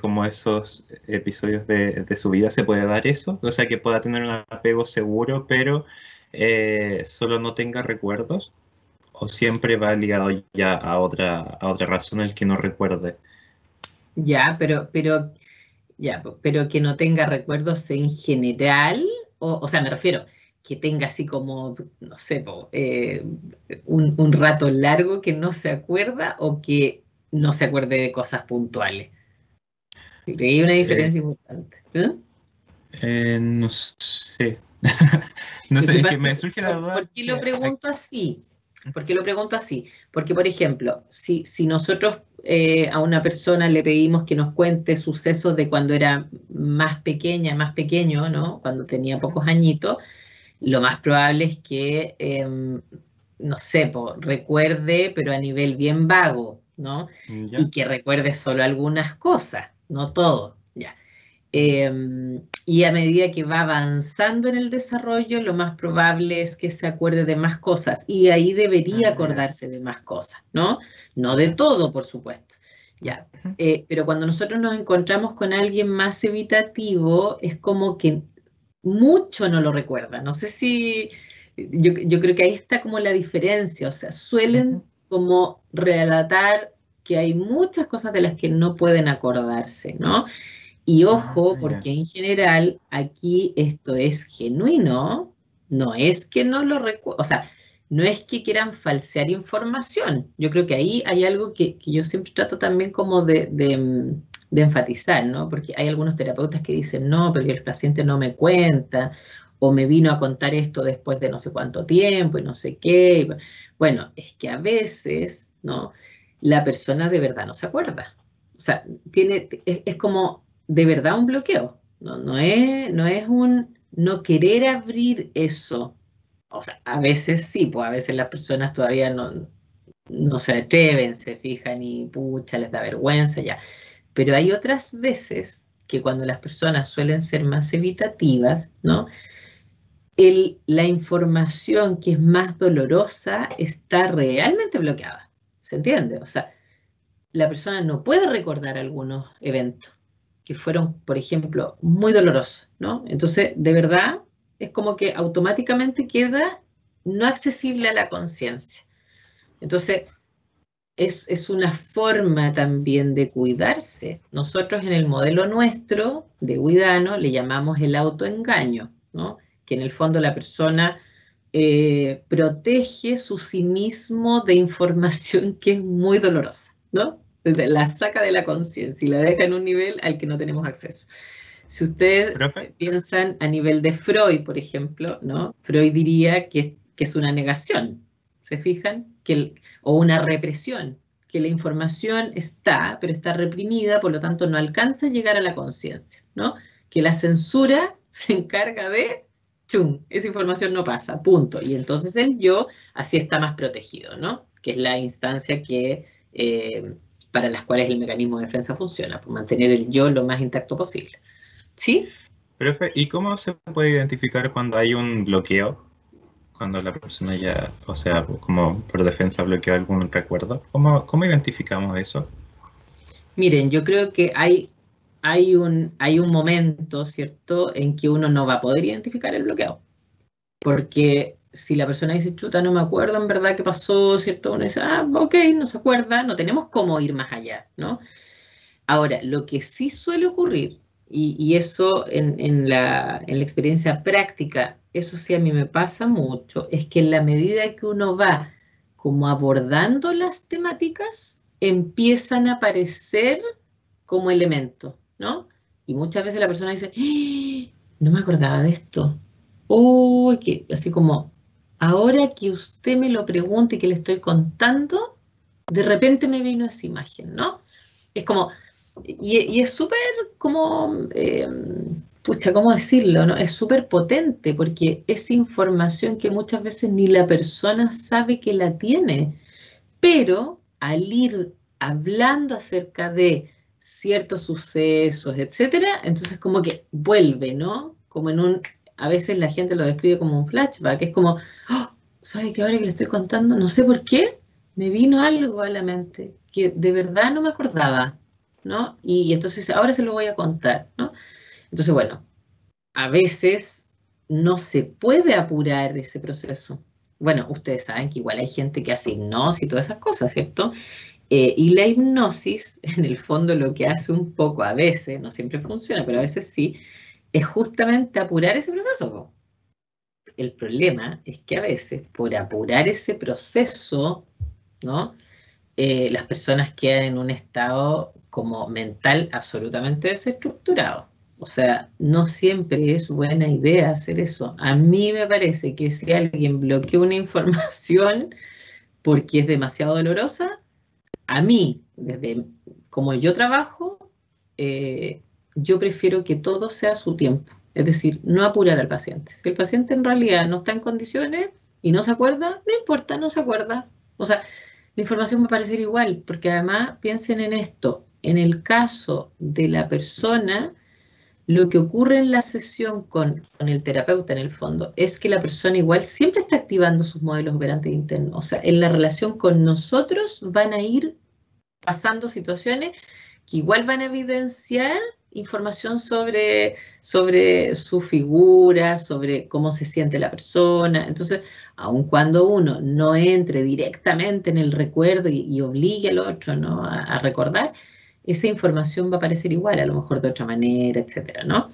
como esos episodios de su vida, ¿se puede dar eso? O sea, que pueda tener un apego seguro, pero solo no tenga recuerdos, o siempre va ligado ya a otra razón el que no recuerde. Ya, pero que no tenga recuerdos en general, o sea, me refiero que tenga así como, no sé, un rato largo que no se acuerda o que no se acuerde de cosas puntuales. Creo que hay una diferencia importante. No sé. No Lo sé, que es que pasa, me surge la duda. ¿por qué lo pregunto así? ¿Por qué lo pregunto así? Porque, por ejemplo, si nosotros a una persona le pedimos que nos cuente sucesos de cuando era más pequeña, más pequeño, ¿no? Cuando tenía pocos añitos, lo más probable es que, no sé, recuerde, pero a nivel bien vago, ¿no? ¿Ya? Y que recuerde solo algunas cosas, no todo, ya. Y a medida que va avanzando en el desarrollo, lo más probable es que se acuerde de más cosas y ahí debería acordarse de más cosas, ¿no? No de todo, por supuesto. Ya. Pero cuando nosotros nos encontramos con alguien más evitativo, es como que mucho no lo recuerda. No sé si, yo creo que ahí está como la diferencia, o sea, suelen como relatar que hay muchas cosas de las que no pueden acordarse, ¿no? Y ojo, porque en general aquí esto es genuino, no es que no lo recuerden, o sea, no es que quieran falsear información. Yo creo que ahí hay algo que yo siempre trato también como de enfatizar, ¿no? Porque hay algunos terapeutas que dicen, no, pero el paciente no me cuenta, o me vino a contar esto después de no sé cuánto tiempo y no sé qué. Bueno, es que a veces, ¿no? La persona de verdad no se acuerda. O sea, es como de verdad un bloqueo. No es un no querer abrir eso. O sea, a veces sí, pues a veces las personas todavía no se atreven, se fijan y pucha, les da vergüenza ya. Pero hay otras veces que cuando las personas suelen ser más evitativas, ¿no? La información que es más dolorosa está realmente bloqueada. ¿Se entiende? O sea, la persona no puede recordar algunos eventos que fueron, por ejemplo, muy dolorosos, ¿no? Entonces, de verdad, es como que automáticamente queda no accesible a la conciencia. Entonces, es una forma también de cuidarse. Nosotros en el modelo nuestro de Huidano le llamamos el autoengaño, ¿no? Que en el fondo la persona protege su cinismo de información que es muy dolorosa, ¿no? Entonces, la saca de la conciencia y la deja en un nivel al que no tenemos acceso. Si ustedes piensan a nivel de Freud, por ejemplo, ¿no? Freud diría que es una negación, ¿se fijan? O una represión, que la información está, pero está reprimida, por lo tanto no alcanza a llegar a la conciencia, ¿no? Que la censura se encarga de, ¡chum!, esa información no pasa, punto. Y entonces el yo así está más protegido, ¿no? Que es la instancia que, para las cuales el mecanismo de defensa funciona, por mantener el yo lo más intacto posible. ¿Sí? Profe, ¿y cómo se puede identificar cuando hay un bloqueo? Cuando la persona ya, o sea, como por defensa bloquea algún recuerdo. ¿Cómo identificamos eso? Miren, yo creo que hay un momento, ¿cierto?, en que uno no va a poder identificar el bloqueo. Porque si la persona dice, chuta, no me acuerdo en verdad qué pasó, ¿cierto? Uno dice, ok, no se acuerda, no tenemos cómo ir más allá, ¿no? Ahora, lo que sí suele ocurrir, y eso en la experiencia práctica, eso sí a mí me pasa mucho, es que en la medida que uno va como abordando las temáticas, empiezan a aparecer como elementos, ¿no? Y muchas veces la persona dice, no me acordaba de esto. Que así como, ahora que usted me lo pregunta y que le estoy contando, de repente me vino esa imagen, ¿no? Es como, y es súper como, pucha, ¿cómo decirlo? ¿No? Es súper potente porque es información que muchas veces ni la persona sabe que la tiene, pero al ir hablando acerca de ciertos sucesos, etcétera, entonces como que vuelve, ¿no? Como a veces la gente lo describe como un flashback, es como, ¿sabe que ahora que le estoy contando, no sé por qué, me vino algo a la mente? que de verdad no me acordaba, ¿no? Y entonces ahora se lo voy a contar, ¿no? Entonces, bueno, a veces no se puede apurar ese proceso. Bueno, ustedes saben que igual hay gente que hace hipnosis y todas esas cosas, ¿cierto? Y la hipnosis, en el fondo, lo que hace un poco a veces, no siempre funciona, pero a veces sí, es justamente apurar ese proceso, po. El problema es que a veces, por apurar ese proceso, ¿no? Las personas quedan en un estado como mental absolutamente desestructurado. O sea, no siempre es buena idea hacer eso. A mí me parece que si alguien bloquea una información porque es demasiado dolorosa, a mí, desde como yo trabajo, yo prefiero que todo sea a su tiempo. Es decir, no apurar al paciente. Si el paciente en realidad no está en condiciones y no se acuerda, no importa, no se acuerda. O sea, la información va a parecer igual, porque además piensen en esto. En el caso de la persona, lo que ocurre en la sesión con el terapeuta en el fondo es que la persona igual siempre está activando sus modelos operantes internos. O sea, en la relación con nosotros van a ir pasando situaciones que igual van a evidenciar información sobre su figura, sobre cómo se siente la persona. Entonces, aun cuando uno no entre directamente en el recuerdo y obligue al otro, ¿no?, a recordar, esa información va a aparecer igual, a lo mejor de otra manera, etcétera, ¿no?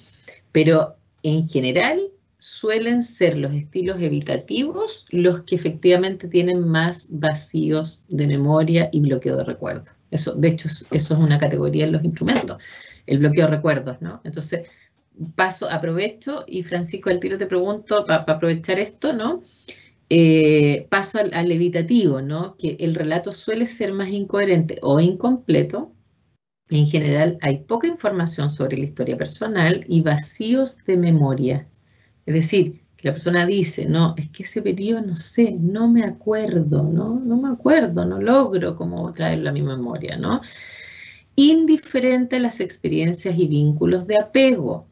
Pero en general suelen ser los estilos evitativos los que efectivamente tienen más vacíos de memoria y bloqueo de recuerdo. Eso, de hecho, eso es una categoría en los instrumentos, el bloqueo de recuerdos, ¿no? Entonces, aprovecho, y Francisco, al tiro te pregunto, para aprovechar esto, ¿no? Paso al evitativo, ¿no? Que el relato suele ser más incoherente o incompleto. En general, hay poca información sobre la historia personal y vacíos de memoria. Es decir, que la persona dice, no, es que ese periodo no sé, no me acuerdo, ¿no? No me acuerdo, no logro como traerlo a mi memoria, ¿no? Indiferente a las experiencias y vínculos de apego.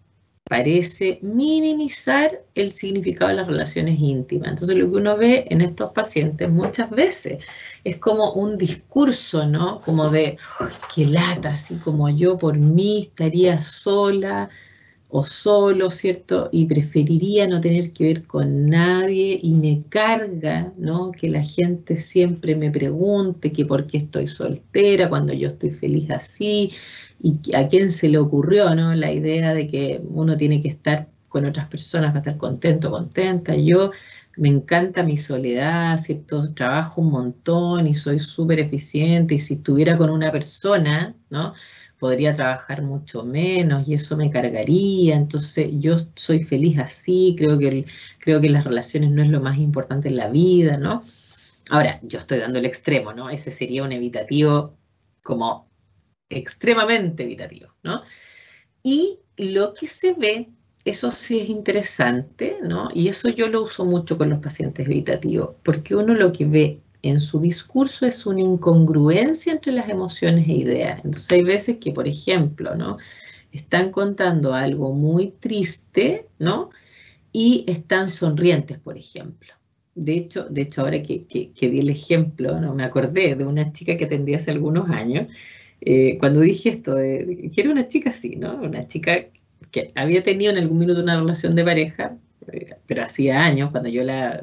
Parece minimizar el significado de las relaciones íntimas. Entonces, lo que uno ve en estos pacientes muchas veces es como un discurso, ¿no? Como de, oh, qué lata, así como yo por mí estaría sola o solo, ¿cierto? Y preferiría no tener que ver con nadie y me carga, ¿no?, que la gente siempre me pregunte que por qué estoy soltera cuando yo estoy feliz así, y a quién se le ocurrió, ¿no?, la idea de que uno tiene que estar con otras personas para estar contento, contenta. Yo me encanta mi soledad, ¿cierto? Trabajo un montón y soy súper eficiente, y si estuviera con una persona, ¿no?, podría trabajar mucho menos y eso me cargaría. Entonces yo soy feliz así, creo que las relaciones no es lo más importante en la vida, ¿no? Ahora, yo estoy dando el extremo, ¿no? Ese sería un evitativo como extremadamente evitativo, ¿no? Y lo que se ve, eso sí es interesante, ¿no? Y eso yo lo uso mucho con los pacientes evitativos, porque uno lo que ve en su discurso es una incongruencia entre las emociones e ideas. Entonces hay veces que, por ejemplo, ¿no?, están contando algo muy triste, ¿no?, y están sonrientes, por ejemplo. De hecho ahora que di el ejemplo, ¿no?, me acordé de una chica que atendí hace algunos años, cuando dije esto, que era una chica así, ¿no?, una chica que había tenido en algún minuto una relación de pareja, pero hacía años,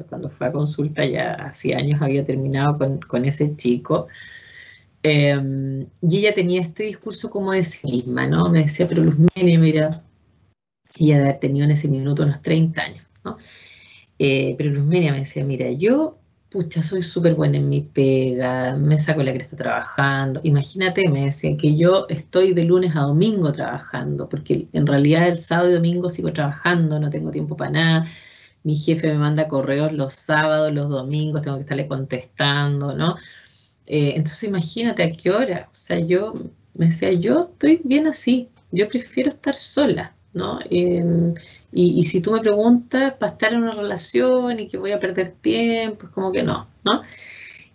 cuando fue a consulta, ya hacía años había terminado con ese chico, y ella tenía este discurso como de sí misma, ¿no? Me decía, pero Luzmenia, mira, ella de haber tenido en ese minuto unos 30 años, ¿no? Pero Luzmenia me decía, mira, yo, pucha, soy súper buena en mi pega, me saco la cresta trabajando. Imagínate, me decía, que yo estoy de lunes a domingo trabajando, porque en realidad el sábado y domingo sigo trabajando, no tengo tiempo para nada. Mi jefe me manda correos los sábados, los domingos, tengo que estarle contestando, ¿no? Entonces imagínate a qué hora. O sea, me decía, yo estoy bien así, yo prefiero estar sola, ¿no? Y si tú me preguntas para estar en una relación y que voy a perder tiempo, es como que no, ¿no?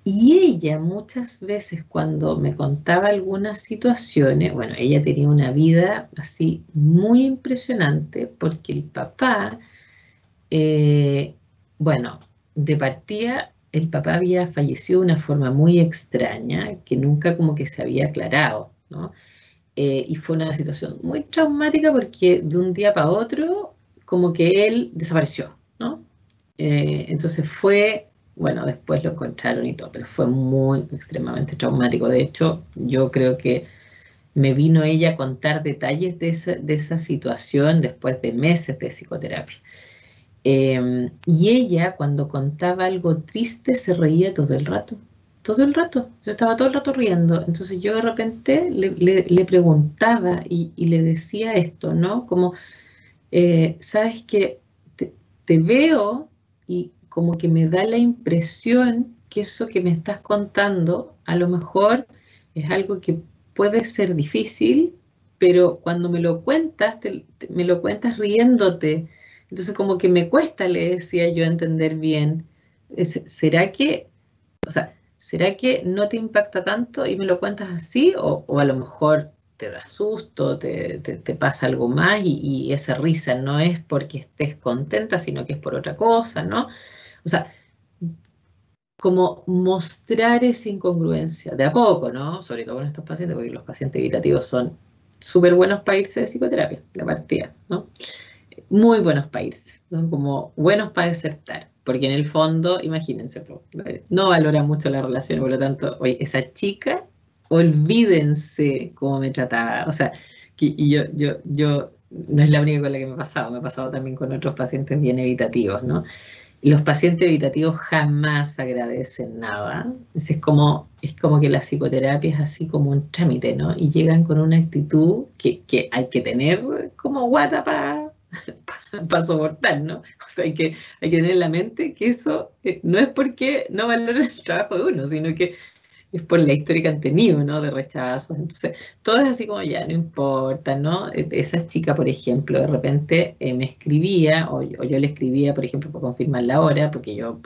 Y ella muchas veces cuando me contaba algunas situaciones, bueno, ella tenía una vida así muy impresionante porque el papá, bueno, de partida el papá había fallecido de una forma muy extraña, que nunca como que se había aclarado, ¿no? Y fue una situación muy traumática porque de un día para otro como que él desapareció, ¿no? Entonces fue, bueno, después lo encontraron y todo, pero fue muy extremadamente traumático. De hecho, yo creo que me vino ella a contar detalles de esa situación después de meses de psicoterapia. Y ella, cuando contaba algo triste, se reía todo el rato. Todo el rato. Yo estaba todo el rato riendo. Entonces yo de repente le preguntaba y le decía esto, ¿no? Como, sabes que te veo y como que me da la impresión que eso que me estás contando a lo mejor es algo que puede ser difícil, pero cuando me lo cuentas, me lo cuentas riéndote. Entonces como que me cuesta, le decía yo, entender bien. ¿Será que, o sea, será que no te impacta tanto y me lo cuentas así? O a lo mejor te da susto, te pasa algo más y esa risa no es porque estés contenta, sino que es por otra cosa, ¿no? O sea, como mostrar esa incongruencia de a poco, ¿no? Sobre todo con estos pacientes, porque los pacientes evitativos son súper buenos para irse de psicoterapia, de partida, ¿no? Muy buenos para irse, ¿no? Como buenos para desertar, porque en el fondo, imagínense, no valora mucho la relación, por lo tanto, oye, esa chica, olvídense cómo me trataba, o sea, y yo no es la única con la que me ha pasado también con otros pacientes bien evitativos, ¿no? Los pacientes evitativos jamás agradecen nada. Es como que la psicoterapia es así como un trámite, ¿no? Y llegan con una actitud que hay que tener como guata para soportar, ¿no? O sea, hay que tener en la mente que eso no es porque no valoran el trabajo de uno, sino que es por la historia que han tenido, ¿no? De rechazos. Entonces, todo es así como ya, no importa, ¿no? Esa chica, por ejemplo, de repente me escribía, o yo le escribía, por ejemplo, para confirmar la hora, porque yo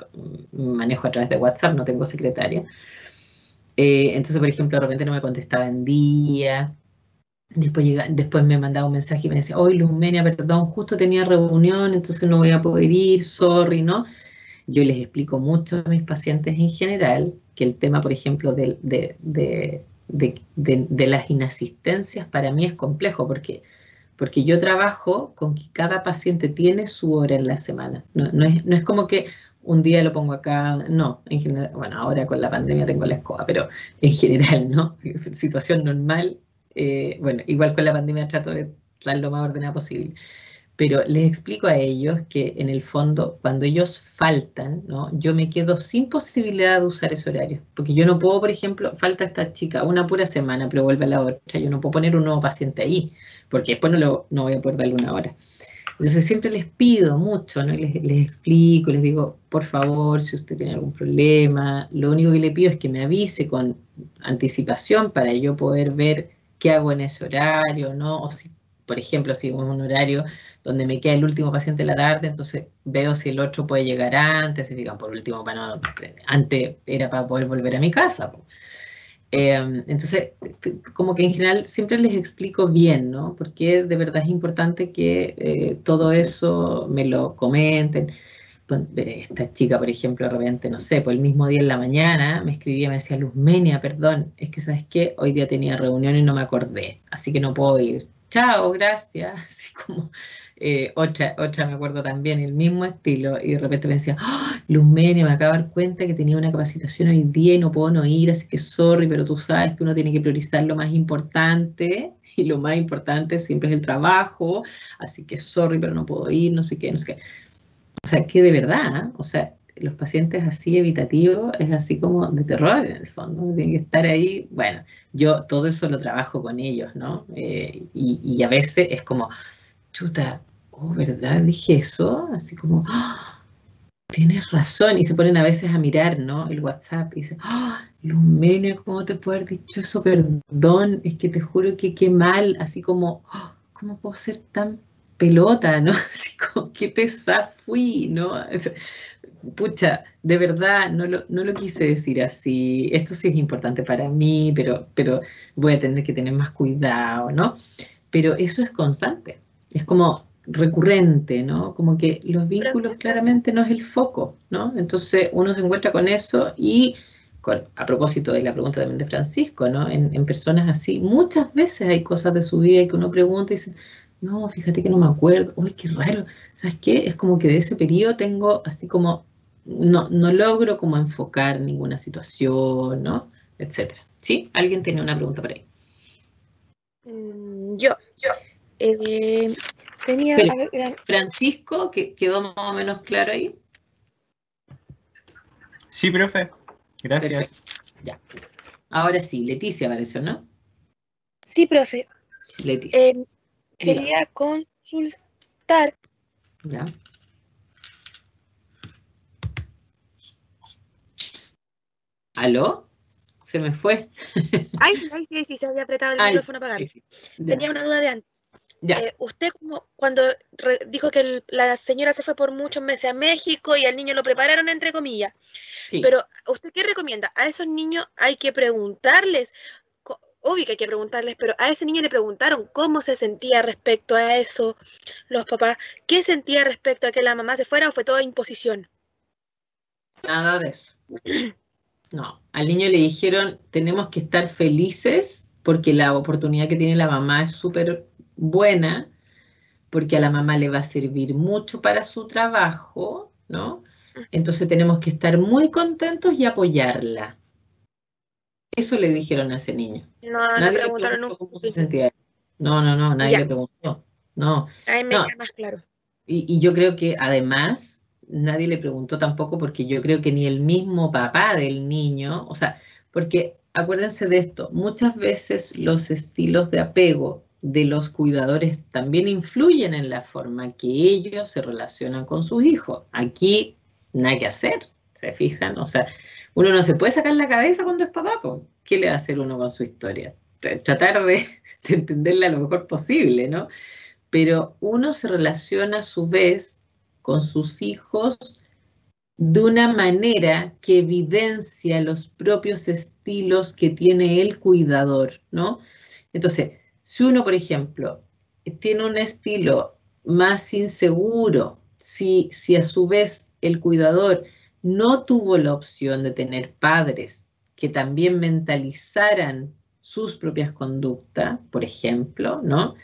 manejo a través de WhatsApp, no tengo secretaria. Entonces, por ejemplo, de repente no me contestaba en día. Después me mandaba un mensaje y me decía, oye, Luzmenia, perdón, justo tenía reunión, entonces no voy a poder ir, sorry, ¿no? Yo les explico mucho a mis pacientes en general que el tema, por ejemplo, de las inasistencias para mí es complejo porque yo trabajo con que cada paciente tiene su hora en la semana. No es como que un día lo pongo acá, no, en general, bueno, ahora con la pandemia tengo la escoba, pero en general, ¿no? Situación normal, bueno, igual con la pandemia trato de estar lo más ordenada posible. Pero les explico a ellos que en el fondo, cuando ellos faltan, ¿no? Yo me quedo sin posibilidad de usar ese horario. Porque yo no puedo, por ejemplo, falta esta chica una pura semana, pero vuelve a la otra. Yo no puedo poner un nuevo paciente ahí, porque después no voy a poder darle una hora. Entonces siempre les pido mucho, ¿no? Les explico, les digo, por favor, si usted tiene algún problema, lo único que le pido es que me avise con anticipación para yo poder ver qué hago en ese horario, ¿no? O si, por ejemplo, si es un horario donde me queda el último paciente en la tarde, entonces veo si el otro puede llegar antes, si digan por último, para no, antes era para poder volver a mi casa. Entonces, como que en general siempre les explico bien, ¿no? Porque de verdad es importante que todo eso me lo comenten. Pues, esta chica, por ejemplo, de repente, no sé, pues el mismo día en la mañana me escribía, me decía, Luzmenia, perdón, es que, ¿sabes qué? Hoy día tenía reunión y no me acordé, así que no puedo ir. Chao, gracias. Así como otra me acuerdo también, el mismo estilo, y de repente me decía, oh, Luzmenia, me acabo de dar cuenta que tenía una capacitación hoy día y no puedo no ir, así que sorry, pero tú sabes que uno tiene que priorizar lo más importante, y lo más importante siempre es el trabajo, así que sorry, pero no puedo ir, no sé qué, no sé qué. O sea, que de verdad, o sea, los pacientes así evitativos es así como de terror en el fondo, ¿no? Tienen que estar ahí, bueno, yo todo eso lo trabajo con ellos, ¿no? Y a veces es como, chuta, oh, ¿verdad? Dije eso, así como, ¡ah! Tienes razón, y se ponen a veces a mirar, ¿no? El WhatsApp y dicen, ¡ah! Luzmenia, ¿cómo te puedo haber dicho eso? Perdón, es que te juro que qué mal, así como, ¡ah! ¿Cómo puedo ser tan pelota, ¿no? Así como, qué pesada fui, ¿no? Pucha, de verdad, no lo quise decir así, esto sí es importante para mí, pero voy a tener que tener más cuidado, ¿no? Pero eso es constante, es como recurrente, ¿no? Como que los vínculos claramente no es el foco, ¿no? Entonces uno se encuentra con eso y a propósito de la pregunta también de Francisco, ¿no? En personas así, muchas veces hay cosas de su vida que uno pregunta y dice, no, fíjate que no me acuerdo, uy, qué raro, ¿sabes qué? Es como que de ese periodo tengo así como, no logro como enfocar ninguna situación, ¿no? Etcétera. ¿Sí? ¿Alguien tiene una pregunta por ahí? Yo. Tenía, Pero, a ver, Francisco, ¿quedó más o menos claro ahí? Sí, profe. Gracias. Perfecto. Ya. Ahora sí, Leticia apareció, ¿no? sí, profe. Leticia. Quería consultar. Ya. ¿Aló? Se me fue. Ay, sí, se había apretado el micrófono apagado. Sí. Tenía una duda de antes. Ya. Usted cuando dijo que la señora se fue por muchos meses a México y al niño lo prepararon, entre comillas. Sí. Pero, ¿usted qué recomienda? A esos niños hay que preguntarles, obvio que hay que preguntarles, pero a ese niño le preguntaron cómo se sentía respecto a eso, los papás, qué sentía respecto a que la mamá se fuera o fue toda imposición. Nada de eso. No, al niño le dijeron, tenemos que estar felices porque la oportunidad que tiene la mamá es súper buena, porque a la mamá le va a servir mucho para su trabajo, ¿no? Entonces tenemos que estar muy contentos y apoyarla. Eso le dijeron a ese niño. No Nadie le preguntaron preguntó nunca. cómo se sentía. No, nadie Ya. le preguntó. No, Ahí me no. queda más claro. Y yo creo que además nadie le preguntó tampoco porque yo creo que ni el mismo papá del niño, o sea, porque acuérdense de esto, muchas veces los estilos de apego de los cuidadores también influyen en la forma que ellos se relacionan con sus hijos. Aquí nada que hacer, ¿se fijan? O sea, uno no se puede sacar la cabeza cuando es papá, pues, ¿qué le va a hacer uno con su historia? Tratar de entenderla lo mejor posible, ¿no? Pero uno se relaciona a su vez con sus hijos de una manera que evidencia los propios estilos que tiene el cuidador, ¿no? Entonces, si uno, por ejemplo, tiene un estilo más inseguro, si a su vez el cuidador no tuvo la opción de tener padres que también mentalizaran sus propias conductas, por ejemplo, ¿no?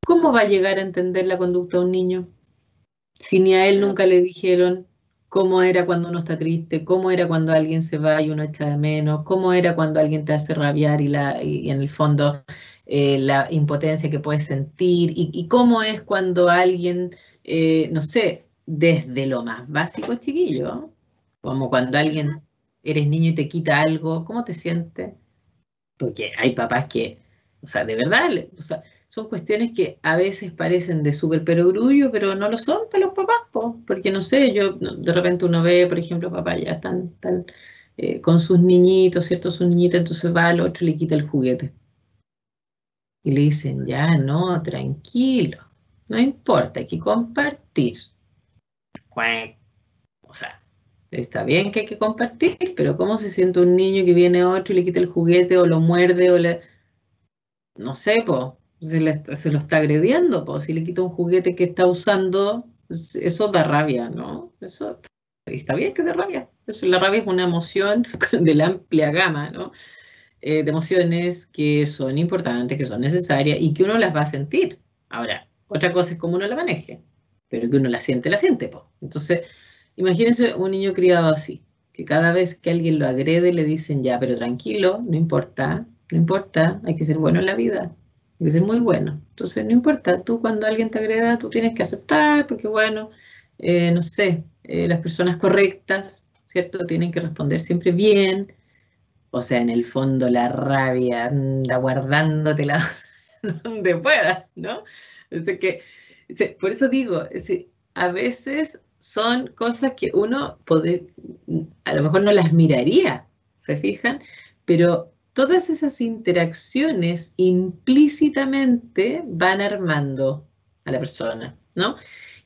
¿Cómo va a llegar a entender la conducta de un niño si ni a él nunca le dijeron cómo era cuando uno está triste, cómo era cuando alguien se va y uno echa de menos, cómo era cuando alguien te hace rabiar y en el fondo la impotencia que puedes sentir y cómo es cuando alguien, no sé, desde lo más básico, chiquillo, como cuando alguien eres niño y te quita algo, ¿cómo te sientes? Porque hay papás que, o sea, de verdad, o sea, son cuestiones que a veces parecen de súper perogrullo, pero no lo son para los papás, po, porque no sé, de repente uno ve, por ejemplo, papá ya están con sus niñitos, ¿cierto? Su niñita, entonces va al otro y le quita el juguete. Y le dicen, ya, no, tranquilo, no importa, hay que compartir. Cuac. O sea, está bien que hay que compartir, pero ¿cómo se siente un niño que viene otro y le quita el juguete o lo muerde o le... No sé, po, se lo está agrediendo, po, si le quita un juguete que está usando, eso da rabia, ¿no? Eso está bien que dé rabia. Eso, la rabia es una emoción de la amplia gama, ¿no? De emociones que son importantes, que son necesarias y que uno las va a sentir. Ahora, otra cosa es cómo uno la maneje, pero que uno la siente, po. Entonces, imagínense un niño criado así, que cada vez que alguien lo agrede le dicen, ya, pero tranquilo, no importa, hay que ser bueno en la vida, hay que ser muy bueno. Entonces, no importa, tú cuando alguien te agreda, tú tienes que aceptar, porque bueno, no sé, las personas correctas, ¿cierto? Tienen que responder siempre bien. O sea, en el fondo la rabia anda guardándotela donde puedas, ¿no? Por eso digo, a veces son cosas que uno a lo mejor no las miraría, ¿se fijan? Pero todas esas interacciones implícitamente van armando a la persona, ¿no?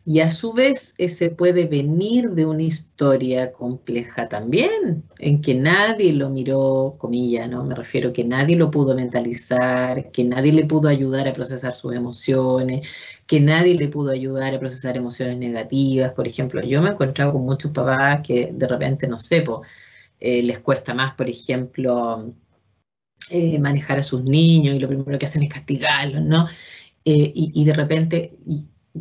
Y a su vez, ese puede venir de una historia compleja también, en que nadie lo miró, comillas, ¿no? Me refiero que nadie lo pudo mentalizar, que nadie le pudo ayudar a procesar sus emociones, que nadie le pudo ayudar a procesar emociones negativas. Por ejemplo, yo me he encontrado con muchos papás que de repente, no sé, les cuesta más, por ejemplo, manejar a sus niños y lo primero que hacen es castigarlos, ¿no? Y de repente,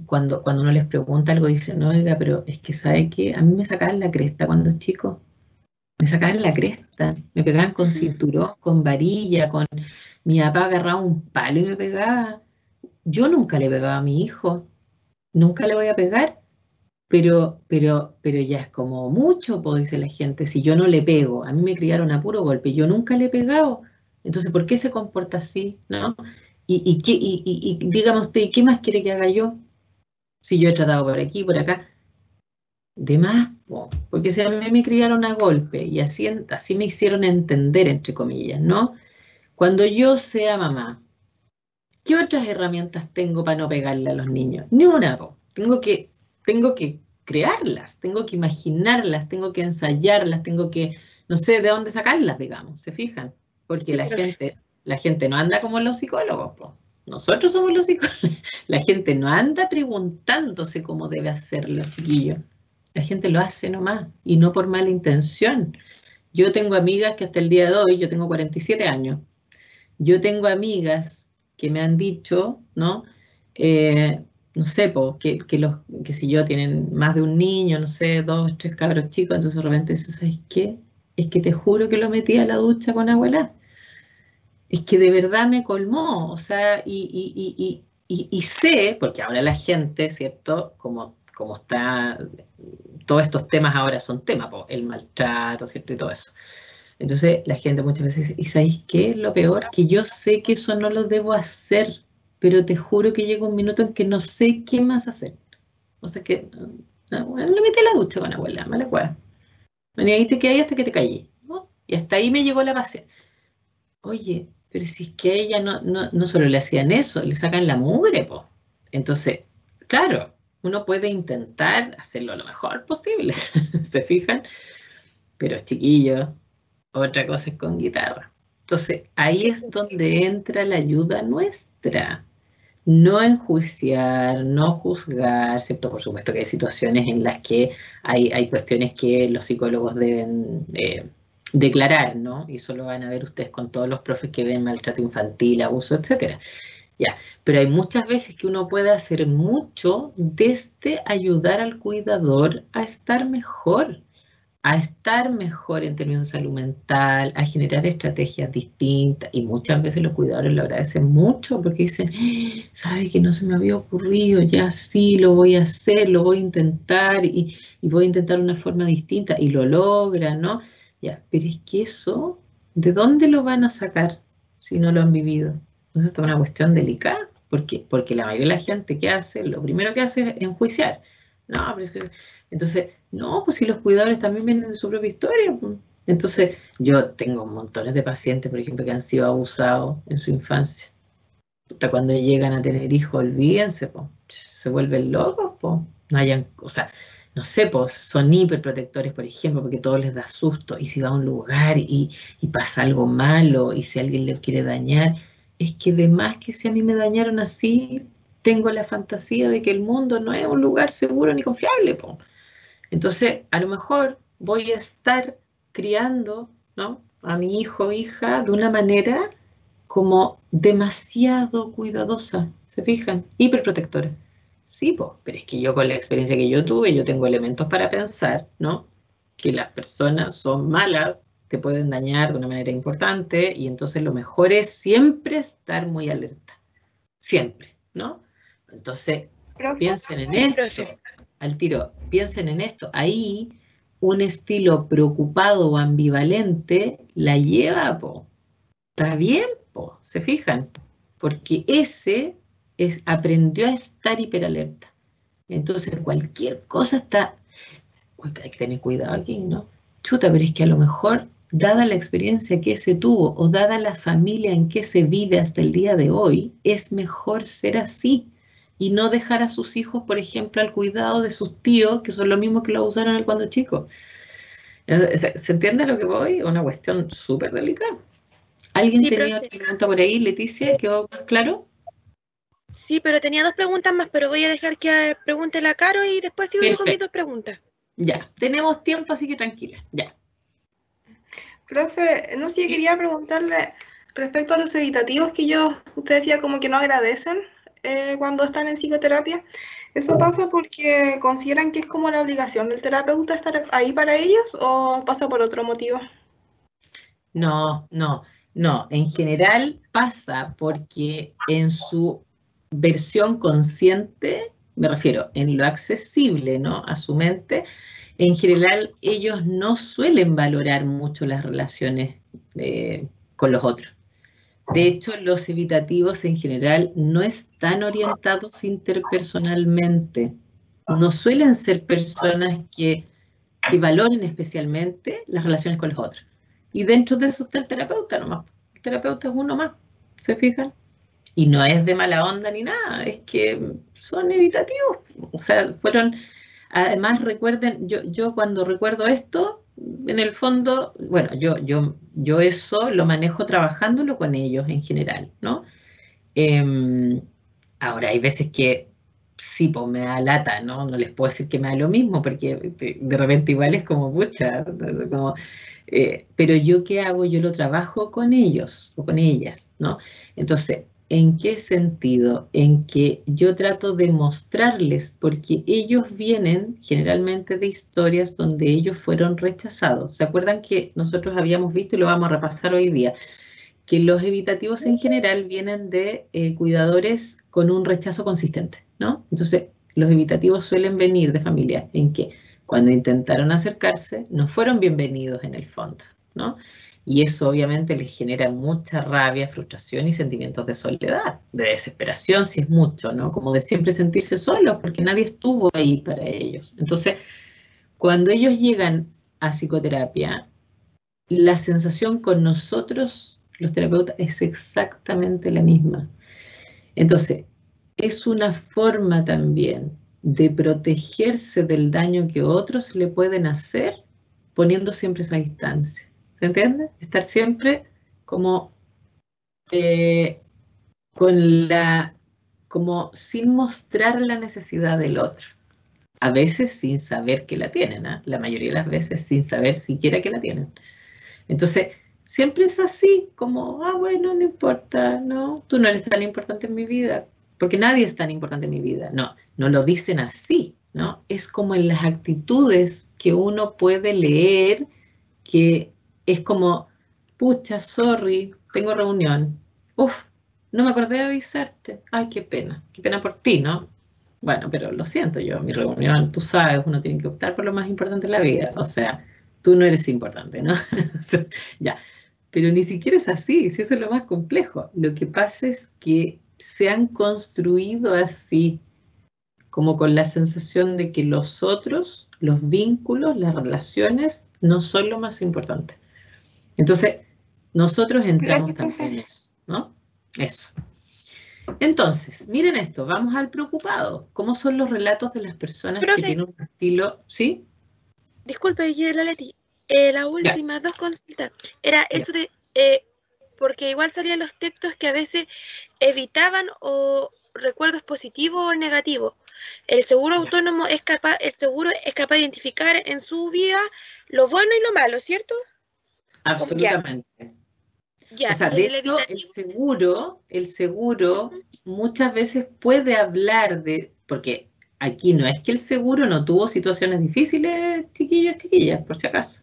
cuando uno les pregunta algo, dicen, no, oiga, pero es que sabe que a mí me sacaban la cresta cuando chico, me sacaban la cresta, me pegaban con cinturón, con varilla, mi papá agarraba un palo y me pegaba. Yo nunca le pegaba a mi hijo, nunca le voy a pegar, pero ya es como mucho, pues dice la gente, si yo no le pego, a mí me criaron a puro golpe, yo nunca le he pegado, entonces ¿por qué se comporta así? ¿No? Y dígame usted, ¿qué más quiere que haga yo? Si yo he tratado por aquí, por acá, de más, po, porque si a mí me criaron a golpe y así me hicieron entender, entre comillas, ¿no? Cuando yo sea mamá, ¿qué otras herramientas tengo para no pegarle a los niños? Ni una, po. Tengo que crearlas, tengo que imaginarlas, tengo que ensayarlas, tengo que, no sé de dónde sacarlas, digamos, ¿se fijan? Porque Sí, la gente no anda como los psicólogos, po. Nosotros somos los psicólogos. La gente no anda preguntándose cómo debe hacerlo, chiquillos. La gente lo hace nomás y no por mala intención. Yo tengo amigas que hasta el día de hoy, yo tengo 47 años, yo tengo amigas que me han dicho, ¿no? No sé, que si yo tienen más de un niño, no sé, 2, 3 cabros chicos, entonces de repente dices, ¿sabes qué? Es que te juro que lo metí a la ducha con abuela. Es que de verdad me colmó, o sea, y sé, porque ahora la gente, ¿cierto? Como está, todos estos temas ahora son temas, el maltrato, ¿cierto? Y todo eso. Entonces la gente muchas veces dice, ¿y sabéis qué es lo peor? Que yo sé que eso no lo debo hacer, pero te juro que llega un minuto en que no sé qué más hacer. O sea que, bueno, lo metí a la ducha con abuela, mala cueva. Bueno, y ahí te quedé hasta que te caí, ¿no? Y hasta ahí me llegó la paciencia. Oye, pero si es que a ella no solo le hacían eso, le sacan la mugre, po. Entonces, claro, uno puede intentar hacerlo lo mejor posible, ¿se fijan? Pero chiquillos, otra cosa es con guitarra. Entonces, ahí es donde entra la ayuda nuestra. No enjuiciar, no juzgar, ¿cierto? Por supuesto que hay situaciones en las que hay cuestiones que los psicólogos deben declarar, ¿no? Y eso lo van a ver ustedes con todos los profes que ven maltrato infantil, abuso, etcétera. Ya, pero hay muchas veces que uno puede hacer mucho desde ayudar al cuidador a estar mejor en términos de salud mental, a generar estrategias distintas. Y muchas veces los cuidadores lo agradecen mucho porque dicen, ¿sabe que no se me había ocurrido? Ya sí, lo voy a hacer, lo voy a intentar y voy a intentar una forma distinta y lo logran, ¿no? Ya, pero es que eso, ¿de dónde lo van a sacar si no lo han vivido? Entonces, esto es una cuestión delicada. ¿Por qué? Porque la mayoría de la gente que hace, lo primero que hace es enjuiciar. No, pero es que... Entonces, no, pues si los cuidadores también vienen de su propia historia, pues. Entonces, yo tengo montones de pacientes, por ejemplo, que han sido abusados en su infancia. Hasta cuando llegan a tener hijos, olvídense, pues, se vuelven locos, pues. No hayan, o sea, no sé, pues, son hiperprotectores, por ejemplo, porque todo les da susto. Y si va a un lugar y pasa algo malo, y si alguien les quiere dañar, es que de más que si a mí me dañaron así, tengo la fantasía de que el mundo no es un lugar seguro ni confiable, pues. Entonces, a lo mejor voy a estar criando, ¿no?, a mi hijo o hija de una manera como demasiado cuidadosa, ¿se fijan? Hiperprotectora. Sí, pues, pero es que yo con la experiencia que yo tuve, yo tengo elementos para pensar, ¿no?, que las personas son malas, te pueden dañar de una manera importante y entonces lo mejor es siempre estar muy alerta, siempre, ¿no? Entonces, Profe, piensen en esto. profe. Al tiro, piensen en esto, ahí un estilo preocupado o ambivalente la lleva, po. Está bien, po, se fijan, porque ese aprendió a estar hiperalerta. Entonces cualquier cosa está, uy, hay que tener cuidado aquí, ¿no? Chuta, pero es que a lo mejor, dada la experiencia que se tuvo o dada la familia en que se vive hasta el día de hoy, es mejor ser así. y no dejar a sus hijos, por ejemplo, al cuidado de sus tíos, que son los mismos que lo abusaron él cuando chico. ¿Se entiende a lo que voy? Una cuestión súper delicada. ¿Alguien Sí, tenía profe. otra pregunta por ahí? Leticia, ¿quedó más claro? Sí, pero tenía 2 preguntas más, pero voy a dejar que pregunte la Caro y después sigo yo con mis 2 preguntas. Ya, tenemos tiempo, así que tranquila, ya. Profe, no sé, quería preguntarle respecto a los evitativos que usted decía como que no agradecen cuando están en psicoterapia. ¿Eso pasa porque consideran que es como la obligación del terapeuta estar ahí para ellos o pasa por otro motivo? No. En general pasa porque en su versión consciente, me refiero, en lo accesible, ¿no?, a su mente, en general ellos no suelen valorar mucho las relaciones con los otros. De hecho, los evitativos en general no están orientados interpersonalmente. No suelen ser personas que valoren especialmente las relaciones con los otros. Y dentro de eso está el terapeuta nomás. El terapeuta es uno más, ¿se fijan? Y no es de mala onda ni nada, es que son evitativos. O sea, fueron... Además, recuerden, yo cuando recuerdo esto, en el fondo, bueno, yo eso lo manejo trabajándolo con ellos en general, ¿no? Ahora, hay veces que sí, pues me da lata, ¿no? No les puedo decir que me da lo mismo, porque de repente igual es como, pucha, como, pero yo ¿qué hago? Yo lo trabajo con ellos o con ellas, ¿no? Entonces, ¿en qué sentido? En que yo trato de mostrarles, porque ellos vienen generalmente de historias donde ellos fueron rechazados. ¿Se acuerdan que nosotros habíamos visto y lo vamos a repasar hoy día? Que los evitativos en general vienen de cuidadores con un rechazo consistente, ¿no? Entonces, los evitativos suelen venir de familias en que cuando intentaron acercarse no fueron bienvenidos en el fondo, ¿no? Y eso obviamente les genera mucha rabia, frustración y sentimientos de soledad, de desesperación si es mucho, ¿no? Como de siempre sentirse solos porque nadie estuvo ahí para ellos. Entonces, cuando ellos llegan a psicoterapia, la sensación con nosotros, los terapeutas, es exactamente la misma. Entonces, es una forma también de protegerse del daño que otros le pueden hacer poniendo siempre esa distancia. ¿Se entiende? Estar siempre como como sin mostrar la necesidad del otro. A veces sin saber que la tienen, ¿eh? La mayoría de las veces sin saber siquiera que la tienen. Entonces, siempre es así, como, bueno, no importa, no, tú no eres tan importante en mi vida, porque nadie es tan importante en mi vida. No, no lo dicen así, ¿no? Es como en las actitudes que uno puede leer, que es como, pucha, sorry, tengo reunión. Uf, no me acordé de avisarte. Ay, qué pena por ti, ¿no? Bueno, pero lo siento yo, mi reunión, tú sabes, uno tiene que optar por lo más importante en la vida, o sea, tú no eres importante, ¿no? Ya, pero ni siquiera es así, si eso es lo más complejo. Lo que pasa es que se han construido así, como con la sensación de que los otros, los vínculos, las relaciones, no son lo más importante. Entonces, nosotros entramos Gracias, profe. también en eso, ¿no? Eso. Entonces, miren esto, vamos al preocupado. ¿Cómo son los relatos de las personas Profe. que tienen un estilo? ¿Sí? Disculpe, la Leti. Las últimas 2 consultas. Era eso de, porque igual salían los textos que a veces evitaban o recuerdos positivos o negativos. El seguro autónomo el seguro es capaz de identificar en su vida lo bueno y lo malo, ¿cierto? Absolutamente. Ya. O sea, de hecho, el seguro muchas veces puede hablar de, porque aquí no es que el seguro no tuvo situaciones difíciles, chiquillos, chiquillas, por si acaso.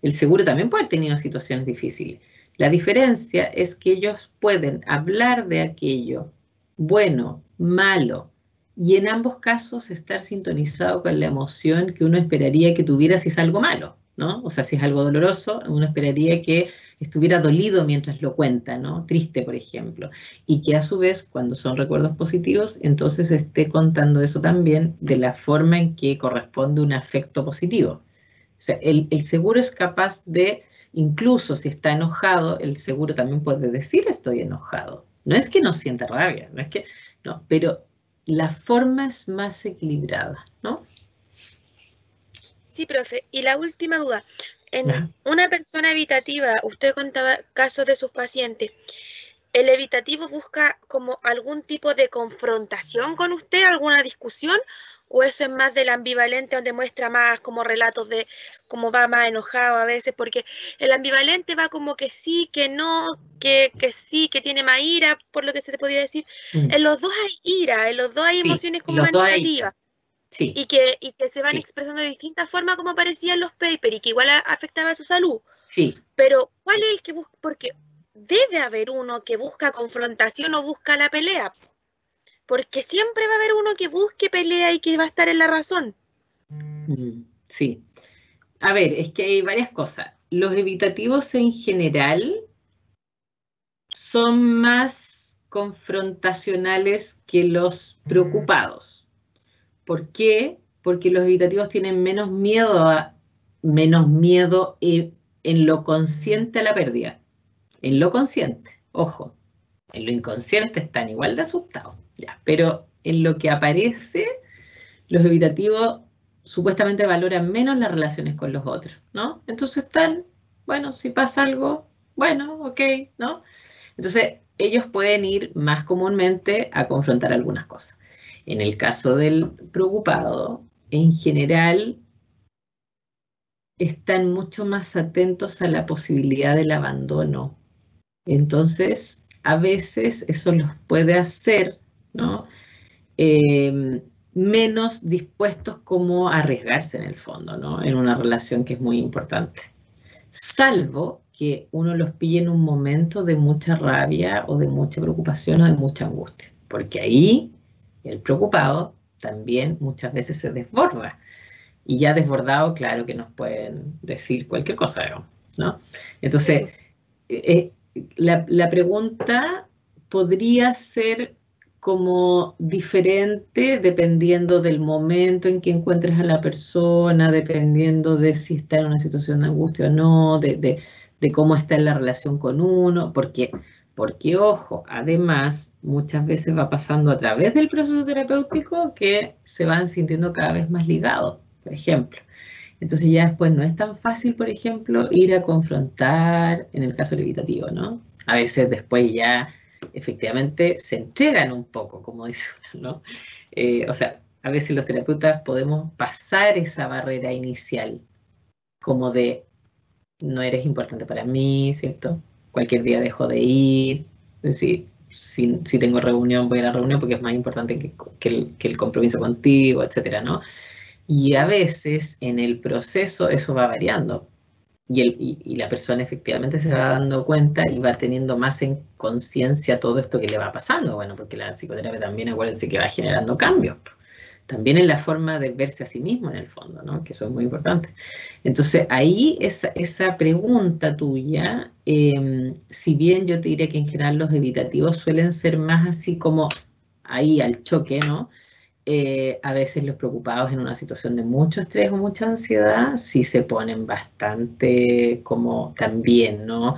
El seguro también puede haber tenido situaciones difíciles. La diferencia es que ellos pueden hablar de aquello bueno, malo, y en ambos casos estar sintonizado con la emoción que uno esperaría que tuviera si es algo malo, ¿no? O sea, si es algo doloroso, uno esperaría que estuviera dolido mientras lo cuenta, ¿no? Triste, por ejemplo. Y que a su vez, cuando son recuerdos positivos, entonces esté contando eso también de la forma en que corresponde un afecto positivo. O sea, el seguro es capaz de, incluso si está enojado, el seguro también puede decir estoy enojado. No es que no sienta rabia, no es que, no, pero la forma es más equilibrada, ¿no? Sí, profe. Y la última duda. En Ya. una persona evitativa, usted contaba casos de sus pacientes, ¿el evitativo busca como algún tipo de confrontación con usted, alguna discusión? ¿O eso es más del ambivalente, donde muestra más como relatos de cómo va más enojado a veces? Porque el ambivalente va como que sí, que no, que sí, que tiene más ira, por lo que se te podría decir. En los dos hay ira, en los dos hay Sí, emociones como los más dos ahí. negativas. Sí, Y que se van sí, expresando de distintas formas como aparecía en los papers y que igual afectaba a su salud. sí. Pero, ¿cuál es el que busca? Porque debe haber uno que busca confrontación o busca la pelea. Porque siempre va a haber uno que busque pelea y que va a estar en la razón. Sí. A ver, es que hay varias cosas. Los evitativos en general son más confrontacionales que los preocupados. ¿Por qué? Porque los evitativos tienen menos miedo en lo consciente a la pérdida. En lo consciente, ojo, en lo inconsciente están igual de asustados, ya, pero en lo que aparece, los evitativos supuestamente valoran menos las relaciones con los otros, ¿no? Entonces están, bueno, si pasa algo, bueno, ok, ¿no? Entonces ellos pueden ir más comúnmente a confrontar algunas cosas. En el caso del preocupado, en general, están mucho más atentos a la posibilidad del abandono. Entonces, a veces eso los puede hacer, ¿no? Menos dispuestos como a arriesgarse en el fondo, ¿no? En una relación que es muy importante. Salvo que uno los pille en un momento de mucha rabia o de mucha preocupación o de mucha angustia. Porque ahí el preocupado también muchas veces se desborda. Y ya desbordado, claro que nos pueden decir cualquier cosa, digamos, ¿no? Entonces, la pregunta podría ser como diferente dependiendo del momento en que encuentres a la persona, dependiendo de si está en una situación de angustia o no, de cómo está en la relación con uno, porque, ojo, además muchas veces va pasando a través del proceso terapéutico que se van sintiendo cada vez más ligados, por ejemplo. Entonces ya después no es tan fácil, por ejemplo, ir a confrontar en el caso evitativo, ¿no? A veces después ya efectivamente se entregan un poco, como dice uno, ¿no? O sea, a veces los terapeutas podemos pasar esa barrera inicial, como de no eres importante para mí, ¿cierto? Cualquier día dejo de ir, es decir, si tengo reunión voy a la reunión porque es más importante que el compromiso contigo, etcétera, ¿no? Y a veces en el proceso eso va variando y la persona efectivamente se va dando cuenta y va teniendo más en conciencia todo esto que le va pasando. Bueno, porque la psicoterapia también, acuérdense que va generando cambios. También en la forma de verse a sí mismo en el fondo, ¿no? Que eso es muy importante. Entonces ahí esa pregunta tuya, si bien yo te diría que en general los evitativos suelen ser más así como ahí al choque, ¿no? A veces los preocupados en una situación de mucho estrés o mucha ansiedad sí se ponen bastante como también, ¿no?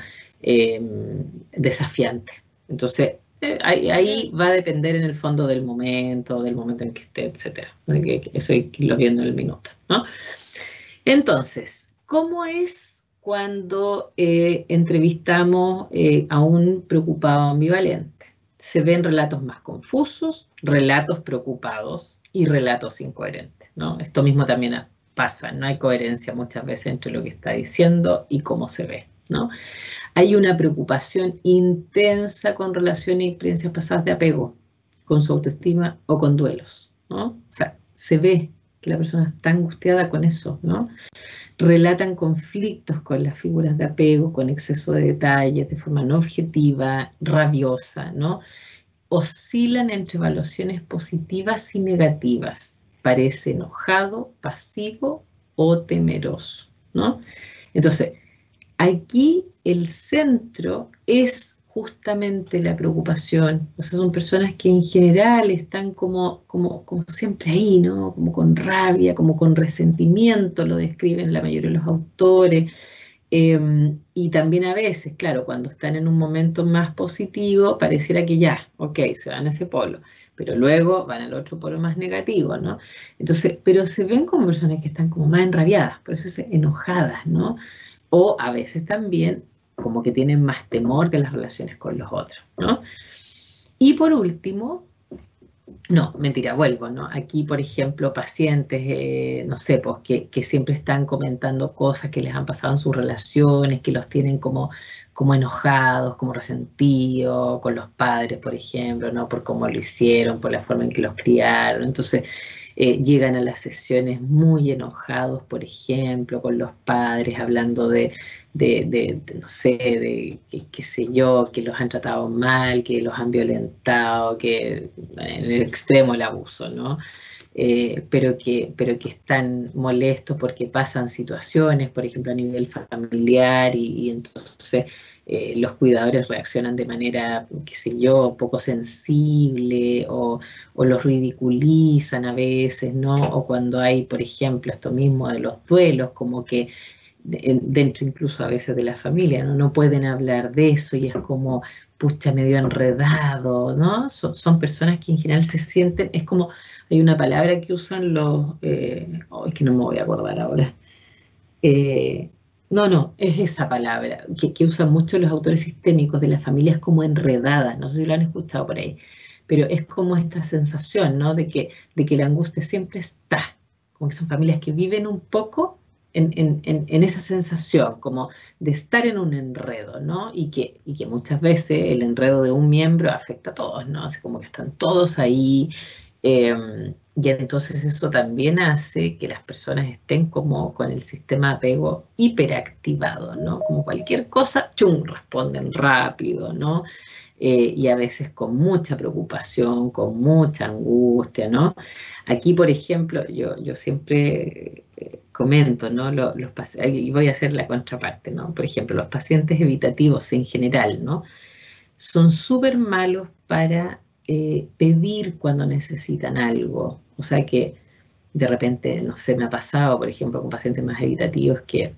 Desafiantes. Entonces, ahí va a depender en el fondo del momento en que esté, etcétera. Eso hay que irlo viendo en el minuto, ¿no? Entonces, ¿cómo es cuando entrevistamos a un preocupado ambivalente? Se ven relatos más confusos, relatos preocupados y relatos incoherentes, ¿no? Esto mismo también pasa, no hay coherencia muchas veces entre lo que está diciendo y cómo se ve, ¿no? Hay una preocupación intensa con relaciones y experiencias pasadas de apego, con su autoestima o con duelos, ¿no? O sea, se ve que la persona está angustiada con eso, ¿no? Relatan conflictos con las figuras de apego, con exceso de detalles, de forma no objetiva, rabiosa, ¿no? Oscilan entre evaluaciones positivas y negativas. Parece enojado, pasivo o temeroso, ¿no? Entonces, aquí el centro es justamente la preocupación. O sea, son personas que en general están como siempre ahí, ¿no? Como con rabia, como con resentimiento, lo describen la mayoría de los autores. Y también a veces, claro, cuando están en un momento más positivo, pareciera que ya, ok, se van a ese polo, pero luego van al otro polo más negativo, ¿no? Entonces, pero se ven como personas que están como más enrabiadas, por eso es enojadas, ¿no? O a veces también como que tienen más temor de las relaciones con los otros, ¿no? Y por último, no, mentira, vuelvo, ¿no? Aquí, por ejemplo, pacientes, no sé, pues que siempre están comentando cosas que les han pasado en sus relaciones, que los tienen como enojados, como resentidos con los padres, por ejemplo, ¿no? Por cómo lo hicieron, por la forma en que los criaron. Entonces, llegan a las sesiones muy enojados, por ejemplo, con los padres, hablando no sé, de qué sé yo, que los han tratado mal, que los han violentado, que en el extremo el abuso, ¿no? Pero que están molestos porque pasan situaciones, por ejemplo, a nivel familiar, y entonces los cuidadores reaccionan de manera, qué sé yo, poco sensible, o los ridiculizan a veces, ¿no? O cuando hay, por ejemplo, esto mismo de los duelos, como que dentro incluso a veces de la familia, ¿no? No pueden hablar de eso y es como, pucha, medio enredado, ¿no? Son personas que en general se sienten, es como, hay una palabra que usan los, es que no me voy a acordar ahora. No, es esa palabra que usan mucho los autores sistémicos de las familias como enredadas, no sé si lo han escuchado por ahí, pero es como esta sensación, ¿no? De que la angustia siempre está, como que son familias que viven un poco en esa sensación, como de estar en un enredo, ¿no? Y que muchas veces el enredo de un miembro afecta a todos, ¿no? Así como que están todos ahí. Y entonces eso también hace que las personas estén como con el sistema de apego hiperactivado, ¿no? Como cualquier cosa, ¡chum!, responden rápido, ¿no? Y a veces con mucha preocupación, con mucha angustia, ¿no? Aquí, por ejemplo, yo siempre comento, ¿no? Y voy a hacer la contraparte, ¿no? Por ejemplo, los pacientes evitativos en general, ¿no? Son súper malos para pedir cuando necesitan algo. O sea que de repente, no sé, me ha pasado, por ejemplo, con pacientes más evitativos que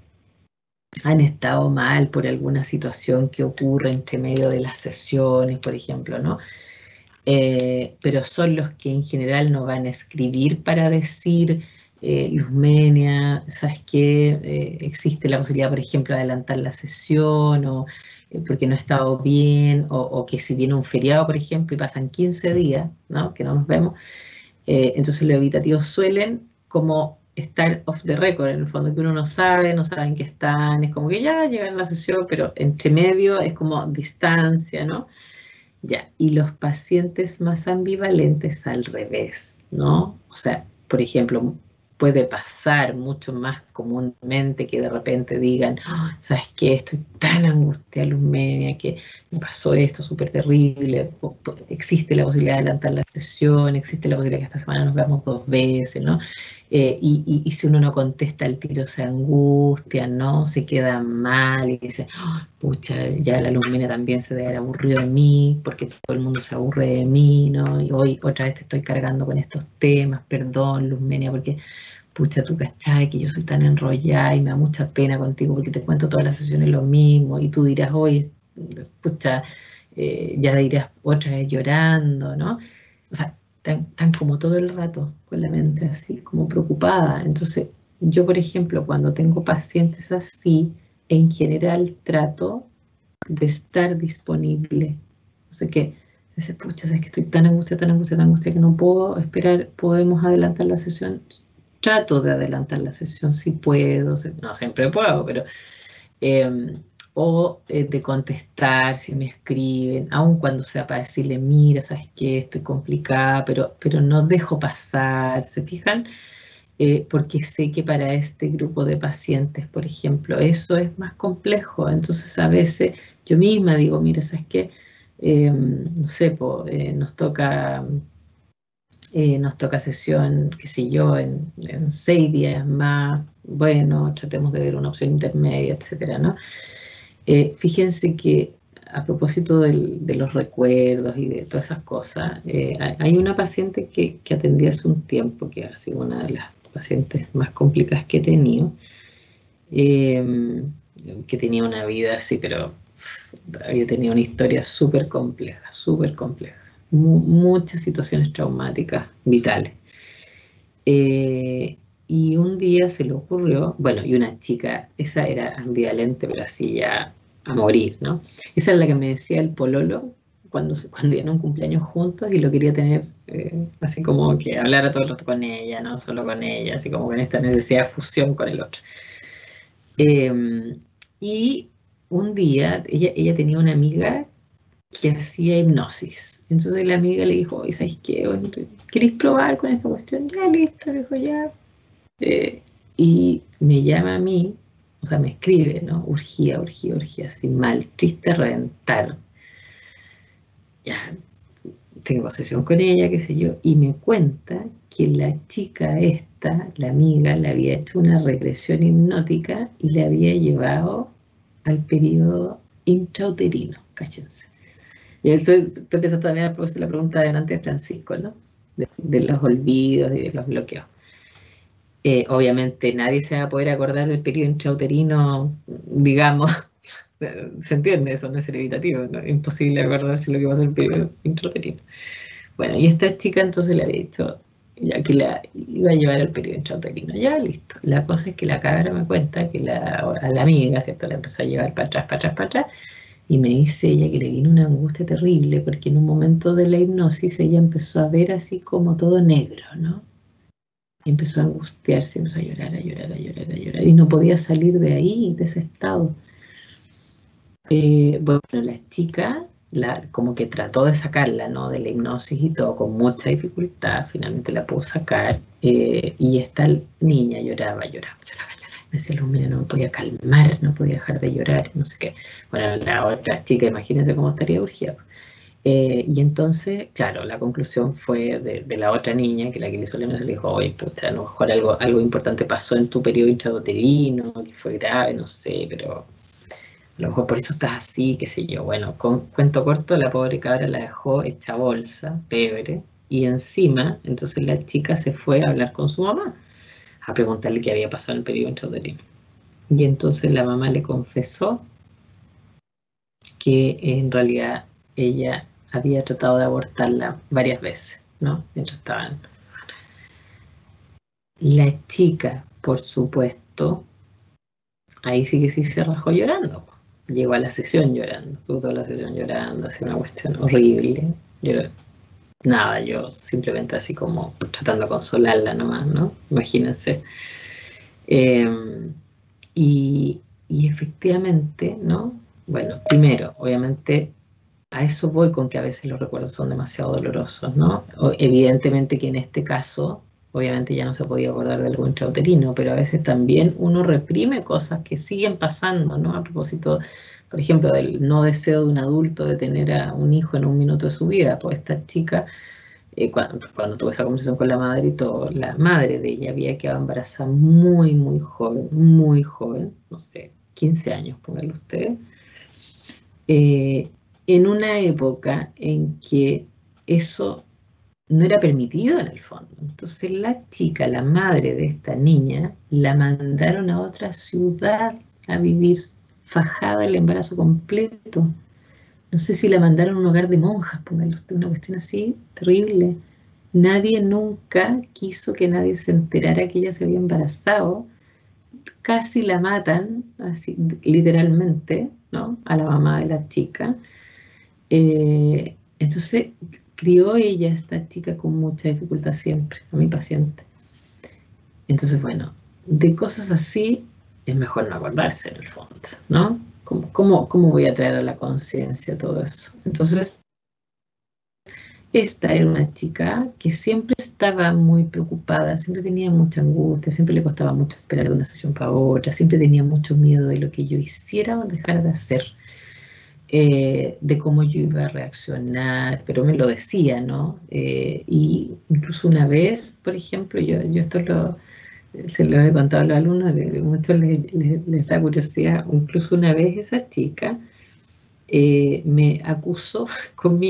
han estado mal por alguna situación que ocurre entre medio de las sesiones, por ejemplo, ¿no? Pero son los que en general no van a escribir para decir, Luzmenia, ¿sabes qué? Existe la posibilidad, por ejemplo, de adelantar la sesión, o porque no he estado bien, o que si viene un feriado, por ejemplo, y pasan 15 días, ¿no? Que no nos vemos, entonces los evitativos suelen como estar off the record, en el fondo, que uno no saben qué están, es como que ya llegan a la sesión, pero entre medio es como distancia, ¿no? Ya, y los pacientes más ambivalentes al revés, ¿no? O sea, por ejemplo, puede pasar mucho más comúnmente que de repente digan, "Oh, ¿sabes qué? Estoy tan angustiada, Luzmenia, que me pasó esto súper terrible. Existe la posibilidad de adelantar la sesión, existe la posibilidad que esta semana nos veamos 2 veces, ¿no? Y si uno no contesta al tiro se angustia, ¿no? Se queda mal y dice, oh, pucha, ya la Luzmenia también se debe haber aburrido de mí, porque todo el mundo se aburre de mí, ¿no? Y hoy otra vez te estoy cargando con estos temas, perdón, Luzmenia, porque pucha, tú cachai que yo soy tan enrollada y me da mucha pena contigo porque te cuento todas las sesiones lo mismo, y tú dirás, oye, pucha, ya dirás otra vez llorando, ¿no? O sea, tan como todo el rato con la mente así, como preocupada. Entonces, yo, por ejemplo, cuando tengo pacientes así, en general trato de estar disponible. O sea que, dice, pucha, es que estoy tan angustia que no puedo esperar, podemos adelantar la sesión. Trato de adelantar la sesión si puedo, no siempre puedo, pero de contestar si me escriben, aun cuando sea para decirle, mira, ¿sabes qué? Estoy complicada, pero no dejo pasar, ¿se fijan? Porque sé que para este grupo de pacientes, por ejemplo, eso es más complejo. Entonces a veces yo misma digo, mira, ¿sabes qué? No sé, nos toca sesión, qué sé yo, en 6 días más, bueno, tratemos de ver una opción intermedia, etcétera, ¿no? Fíjense que a propósito de los recuerdos y de todas esas cosas, hay una paciente que atendí hace un tiempo, que ha sido una de las pacientes más complicadas que he tenido, que tenía una vida así, pero había tenido una historia súper compleja, muchas situaciones traumáticas, vitales. Y un día se le ocurrió, bueno, y una chica, esa era ambivalente, pero así ya a morir, ¿no? Esa es la que me decía el pololo cuando iban a un cumpleaños juntos y lo quería tener así como que hablara todo el rato con ella, no solo con ella, así como con esta necesidad de fusión con el otro. Y un día ella tenía una amiga que hacía hipnosis. Entonces la amiga le dijo, oye, ¿sabes qué? ¿Queréis probar con esta cuestión? Ya, listo, le dijo, ya. Y me llama a mí, o sea, me escribe, ¿no? Urgía, así mal, triste, reventar. Ya, tengo sesión con ella, qué sé yo, y me cuenta que la chica esta, la amiga, le había hecho una regresión hipnótica y le había llevado al periodo intrauterino, cállense. Y entonces tú empiezas también a producir la pregunta delante de Francisco, ¿no? De los olvidos y de los bloqueos. Obviamente nadie se va a poder acordar del periodo intrauterino, digamos, ¿se entiende? Eso no es el evitativo, ¿no? Es imposible acordarse lo que pasó en el periodo intrauterino. Bueno, y esta chica entonces le había dicho ya que la iba a llevar al periodo intrauterino. Ya, listo. La cosa es que la cabra me cuenta que a la amiga, ¿cierto? La empezó a llevar para atrás, y me dice ella que le vino una angustia terrible porque en un momento de la hipnosis ella empezó a ver así como todo negro, ¿no? Y empezó a angustiarse, empezó a llorar, y no podía salir de ahí, de ese estado. Bueno, la chica como que trató de sacarla, ¿no? De la hipnosis y todo, con mucha dificultad, finalmente la pudo sacar, y esta niña lloraba. Me decía, mira, no me podía calmar, no podía dejar de llorar, no sé qué. Bueno, la otra chica, imagínense cómo estaría urgida. Y entonces, claro, la conclusión fue de la otra niña, que la que le hizo la hipnosis, le dijo, oye, pucha, a lo mejor algo importante pasó en tu periodo intrauterino, que fue grave, no sé, pero a lo mejor por eso estás así, qué sé yo. Bueno, con cuento corto, la pobre cabra la dejó hecha bolsa, pebre, y encima, entonces la chica se fue a hablar con su mamá, a preguntarle qué había pasado en el periodo intrauterino. Y entonces la mamá le confesó que en realidad ella había tratado de abortarla varias veces, ¿no? Mientras estaban. La chica, por supuesto, ahí sí que sí se rajó llorando. Llegó a la sesión llorando, estuvo toda la sesión llorando, hacía una cuestión horrible. Nada, yo simplemente así como tratando de consolarla nomás, ¿no? Imagínense. Y efectivamente, ¿no? Bueno, primero, obviamente, a eso voy con que a veces los recuerdos son demasiado dolorosos, ¿no? Evidentemente que en este caso, obviamente ya no se podía acordar de algo intrauterino, pero a veces también uno reprime cosas que siguen pasando, ¿no? A propósito, por ejemplo, del no deseo de un adulto de tener a un hijo en un minuto de su vida, pues esta chica, cuando tuve esa conversación con la madre y todo, la madre de ella había quedado embarazada muy joven, no sé, 15 años, pónganlo ustedes, en una época en que eso no era permitido en el fondo. Entonces la chica, la madre de esta niña, la mandaron a otra ciudad a vivir, fajada el embarazo completo. No sé si la mandaron a un hogar de monjas, póngale usted, una cuestión así terrible. Nadie nunca quiso que nadie se enterara que ella se había embarazado. Casi la matan, así literalmente, ¿no? A la mamá de la chica. Entonces crió ella, esta chica, con mucha dificultad siempre, a mi paciente. Entonces, bueno, de cosas así es mejor no acordarse en el fondo, ¿no? ¿Cómo voy a traer a la conciencia todo eso? Entonces, esta era una chica que siempre estaba muy preocupada, siempre tenía mucha angustia, siempre le costaba mucho esperar de una sesión para otra, siempre tenía mucho miedo de lo que yo hiciera o dejara de hacer. De cómo yo iba a reaccionar, pero me lo decía, ¿no? Y incluso una vez, por ejemplo, yo esto se lo he contado a los alumnos, muchos les da curiosidad, incluso una vez esa chica me acusó con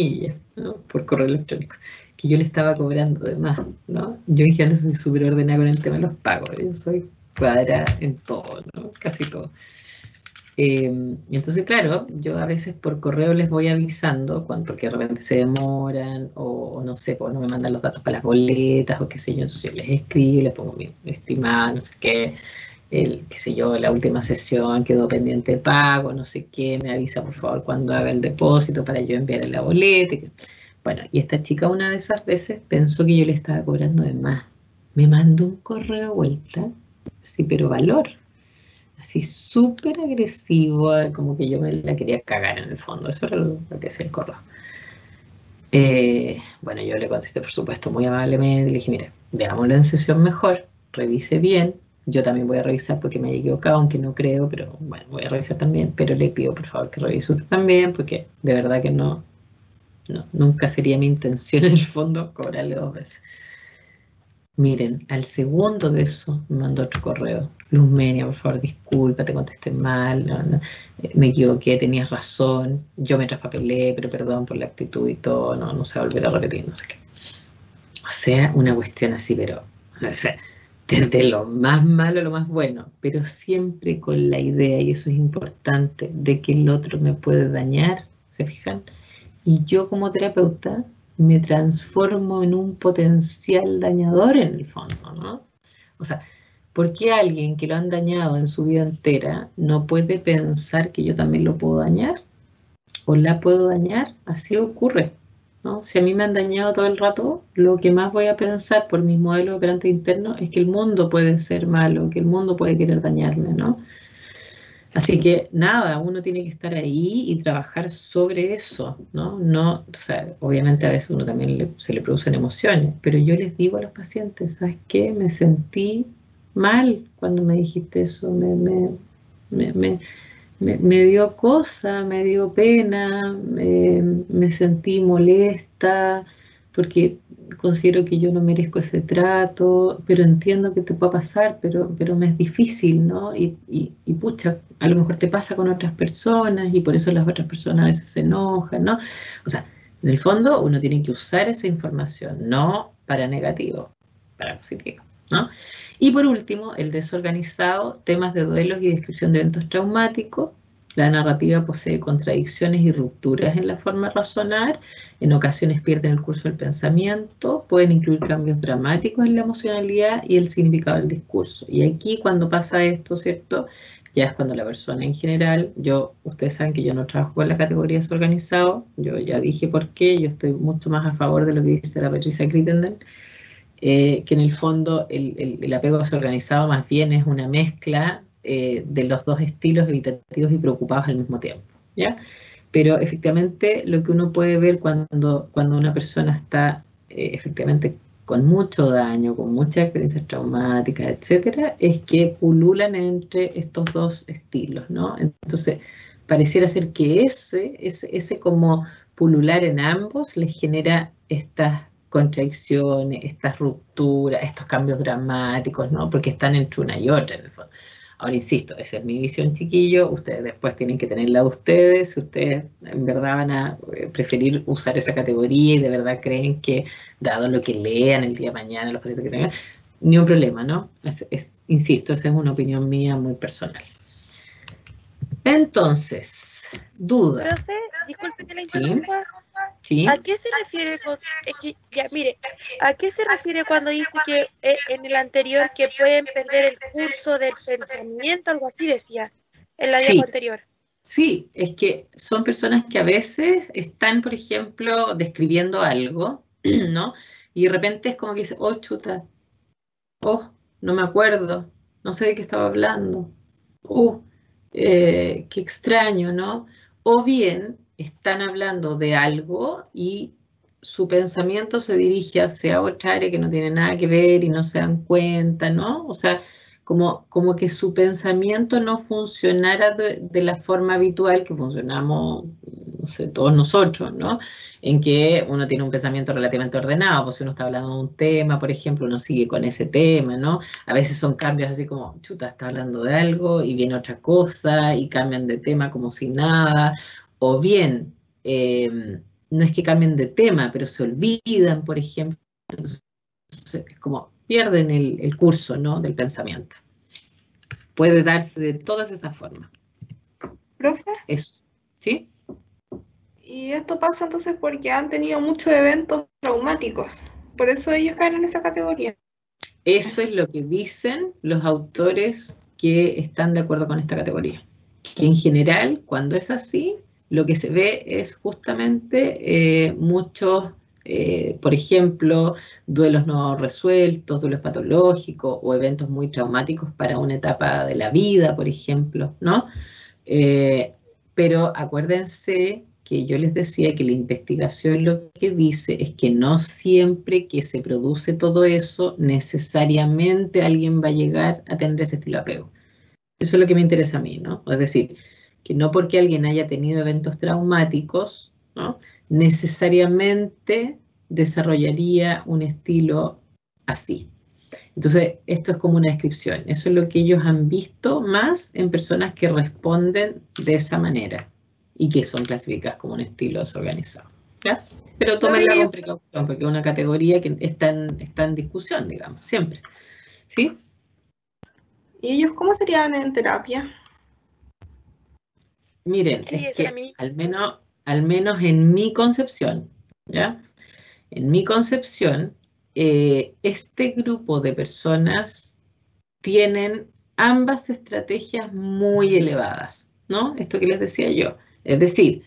¿no? Por correo electrónico, que yo le estaba cobrando de más, ¿no? Yo en general soy súper ordenada con el tema de los pagos, yo soy cuadrada en todo, ¿no? Casi todo. Entonces, claro, yo a veces por correo les voy avisando, porque de repente se demoran, o no sé, pues no me mandan los datos para las boletas, o qué sé yo, entonces les escribo, les pongo mi estimado, no sé qué, qué sé yo, la última sesión quedó pendiente de pago, no sé qué, me avisa por favor cuando haga el depósito para yo enviarle la boleta. Bueno, y esta chica una de esas veces pensó que yo le estaba cobrando de más. Me mandó un correo de vuelta, sí, pero valor. Así súper agresivo, como que yo me la quería cagar en el fondo. Eso era lo que hacía el correo. Bueno, yo le contesté, por supuesto, muy amablemente. Le dije, mire, veámoslo en sesión mejor, revise bien. Yo también voy a revisar porque me he equivocado, aunque no creo, pero bueno, voy a revisar también. Pero le pido, por favor, que revise usted también, porque de verdad que no, nunca sería mi intención en el fondo cobrarle 2 veces. Miren, al segundo de eso me mandó otro correo. Luzmenia, por favor, disculpa, te contesté mal, me equivoqué, tenías razón, yo me traspapelé, pero perdón por la actitud y todo, no se va a volver a repetir, no sé qué. O sea, una cuestión así, pero, o sea, desde lo más malo a lo más bueno, pero siempre con la idea, y eso es importante, de que el otro me puede dañar, ¿se fijan? Y yo como terapeuta me transformo en un potencial dañador en el fondo, ¿no? O sea, ¿por qué alguien que lo han dañado en su vida entera no puede pensar que yo también lo puedo dañar? ¿O la puedo dañar? Así ocurre, ¿no? Si a mí me han dañado todo el rato, lo que más voy a pensar por mis modelos operantes internos es que el mundo puede ser malo, que el mundo puede querer dañarme, ¿no? Así que nada, uno tiene que estar ahí y trabajar sobre eso, ¿no? No, o sea, obviamente a veces uno también se le producen emociones, pero yo les digo a los pacientes, ¿sabes qué? Me sentí mal cuando me dijiste eso, me dio cosa, me dio pena, me sentí molesta porque considero que yo no merezco ese trato, pero entiendo que te pueda pasar, pero me es difícil, ¿no? Y pucha, a lo mejor te pasa con otras personas y por eso las otras personas a veces se enojan, ¿no? O sea, en el fondo uno tiene que usar esa información, no para negativo, para positivo, ¿no? Y por último, el desorganizado, temas de duelos y descripción de eventos traumáticos. La narrativa posee contradicciones y rupturas en la forma de razonar, en ocasiones pierden el curso del pensamiento, pueden incluir cambios dramáticos en la emocionalidad y el significado del discurso. Y aquí cuando pasa esto, ¿cierto? Ya es cuando la persona en general, ustedes saben que yo no trabajo con la categoría desorganizado, yo ya dije por qué, yo estoy mucho más a favor de lo que dice la Patricia Crittenden, que en el fondo el apego desorganizado más bien es una mezcla de los dos estilos evitativos y preocupados al mismo tiempo, ¿ya? Pero efectivamente lo que uno puede ver cuando una persona está efectivamente con mucho daño, con muchas experiencias traumáticas, etcétera, es que pululan entre estos dos estilos, ¿no? Entonces, pareciera ser que ese como pulular en ambos les genera estas contradicciones, estas rupturas, estos cambios dramáticos, ¿no? Porque están entre una y otra en el fondo. Ahora, insisto, esa es mi visión, chiquillo, ustedes después tienen que tenerla ustedes, si ustedes en verdad van a preferir usar esa categoría y de verdad creen que, dado lo que lean el día de mañana, los pacientes que tengan, ni un problema, ¿no? Insisto, esa es una opinión mía muy personal. Entonces, duda. Profe, disculpe que la interrumpa. ¿Sí? ¿A qué se refiere ¿a qué se refiere cuando dice que en el anterior que pueden perder el curso del pensamiento, algo así decía, en la diapo anterior? Sí, es que son personas que a veces están, por ejemplo, describiendo algo, ¿no? Y de repente es como que dice, oh, chuta, oh, no me acuerdo, no sé de qué estaba hablando, qué extraño, ¿no? O bien están hablando de algo y su pensamiento se dirige hacia otra área que no tiene nada que ver y no se dan cuenta, ¿no? O sea, como que su pensamiento no funcionara de la forma habitual que funcionamos, no sé, todos nosotros, ¿no? En que uno tiene un pensamiento relativamente ordenado, pues si uno está hablando de un tema, por ejemplo, uno sigue con ese tema, ¿no? A veces son cambios así como, chuta, está hablando de algo y viene otra cosa y cambian de tema como si nada, o bien, no es que cambien de tema, pero se olvidan, por ejemplo, entonces, es como pierden el curso, ¿no? Del pensamiento. Puede darse de todas esas formas. Profe, Eso, ¿sí? y esto pasa entonces porque han tenido muchos eventos traumáticos. Por eso ellos caen en esa categoría. Eso es lo que dicen los autores que están de acuerdo con esta categoría. Que en general, cuando es así, lo que se ve es justamente muchos, por ejemplo, duelos no resueltos, duelos patológicos o eventos muy traumáticos para una etapa de la vida, por ejemplo, ¿no? Pero acuérdense que yo les decía que la investigación lo que dice es que no siempre que se produce todo eso, necesariamente alguien va a llegar a tener ese estilo de apego. Eso es lo que me interesa a mí, ¿no? Es decir, que no porque alguien haya tenido eventos traumáticos, ¿no? Necesariamente desarrollaría un estilo así. Entonces, esto es como una descripción. Eso es lo que ellos han visto más en personas que responden de esa manera y que son clasificadas como un estilo desorganizado. ¿Ya? Pero tómenla con precaución porque es una categoría que está en discusión, digamos, siempre. ¿Sí? ¿Y ellos cómo serían en terapia? Miren, Sí, es esa era que mi- al menos en mi concepción, ¿ya? En mi concepción, este grupo de personas tienen ambas estrategias muy elevadas, ¿no? Esto que les decía yo. Es decir,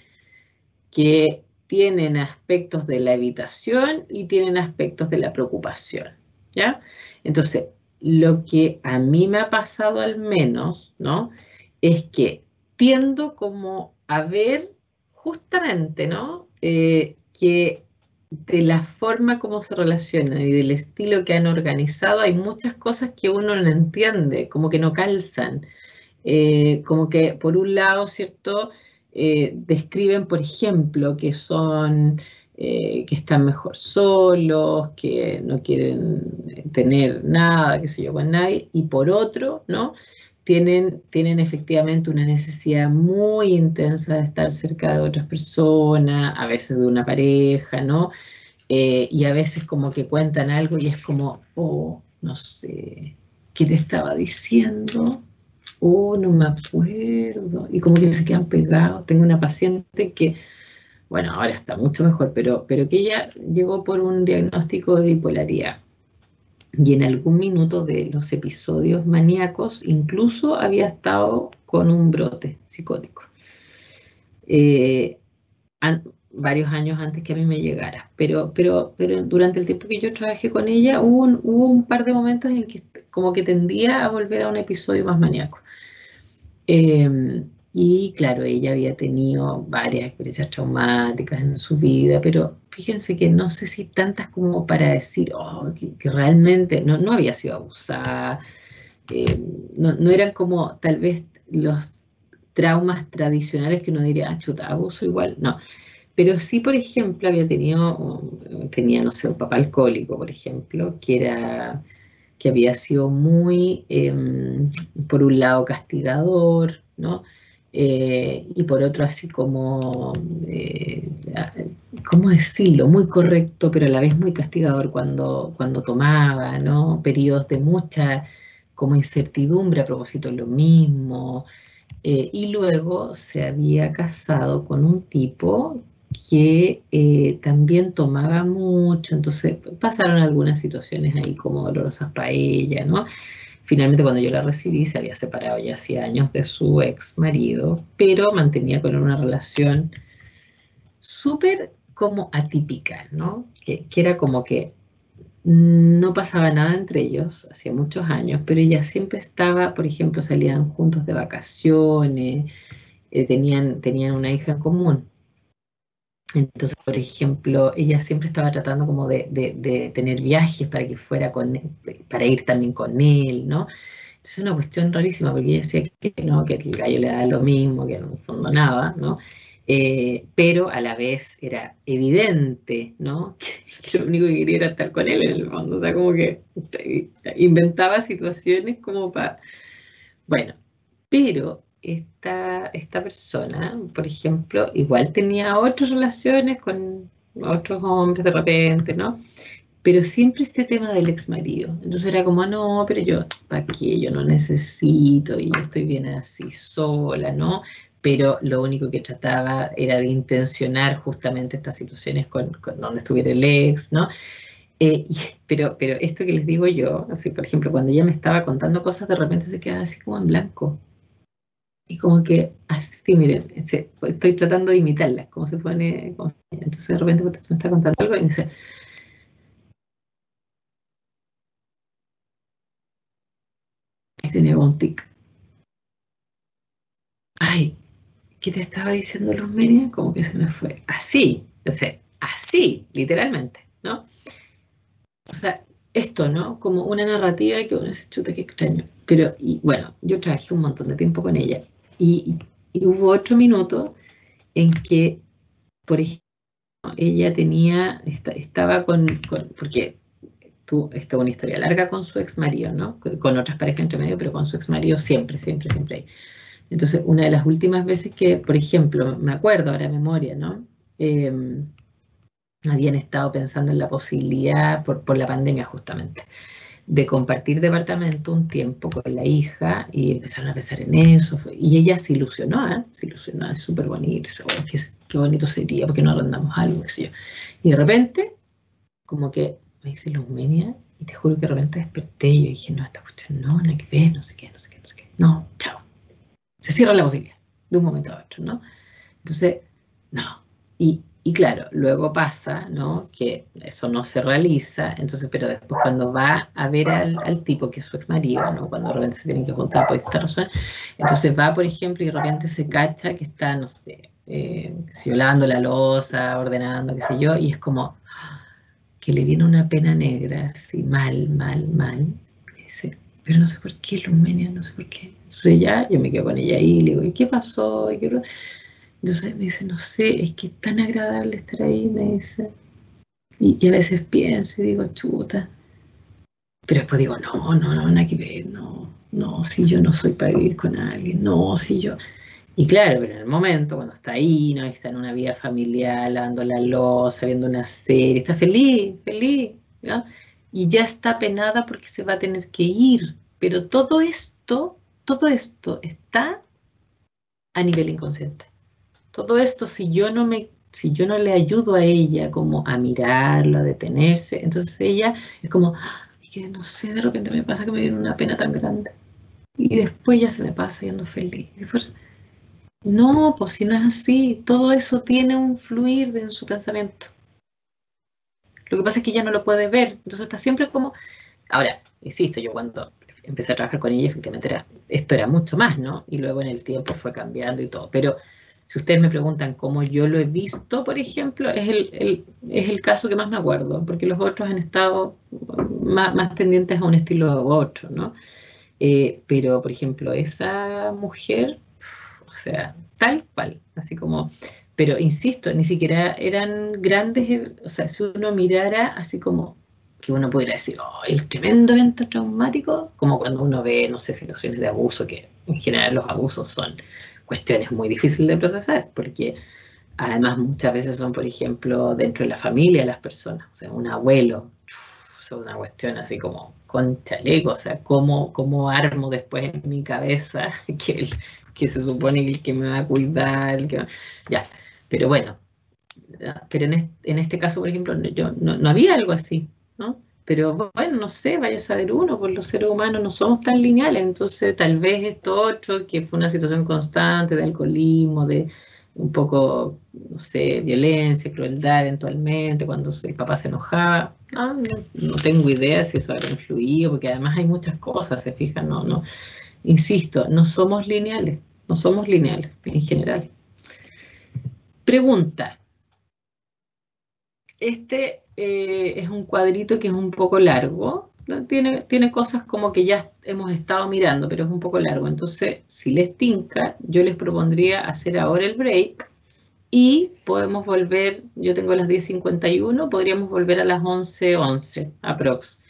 que tienen aspectos de la evitación y tienen aspectos de la preocupación, ¿ya? Entonces, lo que a mí me ha pasado al menos, ¿no? Es que tiendo como a ver justamente, ¿no? Que de la forma como se relacionan y del estilo que han organizado, hay muchas cosas que uno no entiende, como que no calzan. Como que por un lado, ¿cierto? Describen, por ejemplo, que son, que están mejor solos, que no quieren tener nada, qué sé yo, con nadie, y por otro, ¿no? Tienen efectivamente una necesidad muy intensa de estar cerca de otras personas, a veces de una pareja, ¿no? Y a veces como que cuentan algo y es como, oh, no sé, ¿qué te estaba diciendo? Oh, no me acuerdo. Y como que se quedan pegados. Tengo una paciente que, bueno, ahora está mucho mejor, pero que ella llegó por un diagnóstico de bipolaridad. Y en algún minuto de los episodios maníacos incluso había estado con un brote psicótico. Varios años antes que a mí me llegara. Pero durante el tiempo que yo trabajé con ella hubo un par de momentos en que como que tendía a volver a un episodio más maníaco. Y claro, ella había tenido varias experiencias traumáticas en su vida, pero fíjense que no sé si tantas como para decir que realmente no había sido abusada, no eran como tal vez los traumas tradicionales que uno diría, chuta, abuso igual, no. Pero sí, por ejemplo, tenía, no sé, un papá alcohólico, por ejemplo, que había sido muy, por un lado, castigador, ¿no? Y por otro, así como, ¿cómo decirlo? Muy correcto, pero a la vez muy castigador cuando tomaba, ¿no? Periodos de mucha como incertidumbre a propósito de lo mismo. Y luego se había casado con un tipo que también tomaba mucho, entonces pasaron algunas situaciones ahí como dolorosas para ella, ¿no? Finalmente cuando yo la recibí se había separado ya hacía años de su ex marido, pero mantenía con él una relación súper como atípica, ¿no? Que era como que no pasaba nada entre ellos, hacía muchos años, pero ella siempre estaba, por ejemplo, salían juntos de vacaciones, tenían una hija en común. Entonces, por ejemplo, ella siempre estaba tratando como de tener viajes para que fuera para ir también con él, ¿no? Entonces es una cuestión rarísima porque ella decía que no, que el gallo le daba lo mismo, que en el fondo nada, ¿no? Pero a la vez era evidente, ¿no? Que lo único que quería era estar con él en el fondo, o sea, como que inventaba situaciones como para... Bueno, pero esta persona, por ejemplo, igual tenía otras relaciones con otros hombres de repente, ¿no? Pero siempre este tema del ex marido. Entonces era como, no, pero yo, ¿para qué? Yo no necesito y yo estoy bien así sola, ¿no? pero lo único que trataba era de intencionar justamente estas situaciones con donde estuviera el ex, ¿no? Pero esto que les digo yo, así por ejemplo, cuando ella me estaba contando cosas, de repente se quedaba así como en blanco. Y como que, así, miren, estoy tratando de imitarla, como se pone, entonces de repente me está contando algo y me dice, ahí tenía un tic. Ay, ¿qué te estaba diciendo Luz Menia? Como que se me fue. Así, o sea, así, literalmente, ¿no? O sea, esto, ¿no? Como una narrativa que uno dice, chuta, qué extraño. Pero, y bueno, yo trabajé un montón de tiempo con ella y hubo otro minuto en que, por ejemplo, ella estaba porque tuvo una historia larga con su ex marido, ¿no? Con otras parejas entre medio, pero con su ex marido siempre hay. Entonces, una de las últimas veces que, por ejemplo, me acuerdo ahora de memoria, ¿no? Habían estado pensando en la posibilidad, por la pandemia justamente, de compartir departamento un tiempo con la hija y empezaron a pensar en eso. Y ella se ilusionó, ¿eh? Se ilusionó, es súper bonito, oh, qué bonito sería, porque no arrendamos algo, qué sé yo. Y de repente, como que me dice Luz Menia, y te juro que de repente desperté y yo dije, no, esta cuestión no hay que ver, no sé qué. No, chao. Se cierra la posibilidad, de un momento a otro, ¿no? Entonces, no. Y claro, luego pasa, ¿no? Que eso no se realiza, entonces, pero después cuando va a ver al tipo, que es su ex marido, ¿no? Cuando de repente se tienen que juntar por esta razón, entonces va, por ejemplo, y de repente se cacha que está, no sé, lavando la loza, ordenando, qué sé yo, y es como que le viene una pena negra, así, mal. Me dice, pero no sé por qué, Luz Menia, no sé por qué. Entonces ya, yo me quedo con ella ahí, le digo, ¿y qué pasó? Entonces me dice, no sé, es que es tan agradable estar ahí, me dice. Y a veces pienso y digo, chuta. Pero después digo, no, nada que ver, no, si yo no soy para vivir con alguien, no, si yo... Y claro, pero en el momento, cuando está ahí, ¿no? Está en una vida familiar, lavando la loza, viendo una serie, está feliz, ¿no? Y ya está penada porque se va a tener que ir. Pero todo esto está a nivel inconsciente. Todo esto, si yo no le ayudo a ella como a mirarlo, a detenerse, entonces ella es como, es que no sé, de repente me pasa que me viene una pena tan grande. Y después ya se me pasa y ando feliz. Y después, no, pues si no es así, todo eso tiene un fluir en su pensamiento. Lo que pasa es que ella no lo puede ver, entonces está siempre como... Ahora, insisto, yo cuando empecé a trabajar con ella, efectivamente esto era mucho más, ¿no? Y luego en el tiempo fue cambiando y todo. Pero si ustedes me preguntan cómo yo lo he visto, por ejemplo, es el caso que más me acuerdo, porque los otros han estado más tendientes a un estilo u otro, ¿no? Pero, por ejemplo, esa mujer, o sea, tal cual, así como, pero insisto, ni siquiera eran grandes, o sea, si uno mirara así como que uno pudiera decir, oh, el tremendo evento traumático, como cuando uno ve, no sé, situaciones de abuso, que en general los abusos son cuestiones muy difíciles de procesar, porque además muchas veces son, por ejemplo, dentro de la familia de las personas, o sea, un abuelo, es una cuestión así como con chaleco, o sea, ¿cómo armo después en mi cabeza que se supone que el que me va a cuidar, ya, pero bueno, pero en este caso, por ejemplo, no había algo así, ¿no? Pero bueno, no sé, vaya a saber uno, pues los seres humanos no somos tan lineales, entonces tal vez esto otro, que fue una situación constante de alcoholismo, de un poco, no sé, violencia, crueldad eventualmente, cuando el papá se enojaba, no tengo idea si eso habrá influido, porque además hay muchas cosas, se fijan, insisto, no somos lineales en general. Pregunta. Este es un cuadrito que es un poco largo, ¿no? Tiene cosas como que ya hemos estado mirando, pero es un poco largo. Entonces, si les tinca, yo les propondría hacer ahora el break y podemos volver, yo tengo las 10:51, podríamos volver a las 11:11 aprox.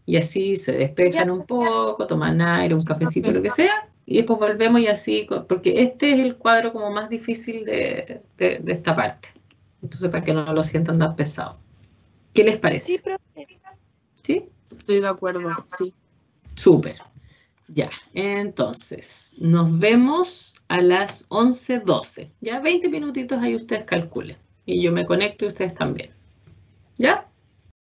Y así se despejan un poco, toman aire, un cafecito, lo que sea, y después volvemos y así, porque este es el cuadro como más difícil de esta parte. Entonces, para que no lo sientan tan pesado. ¿Qué les parece? Sí, profe. ¿Sí? Estoy de acuerdo, sí. Súper. Ya, entonces, nos vemos a las 11:12. Ya 20 minutitos ahí ustedes calculen. Y yo me conecto y ustedes también. ¿Ya?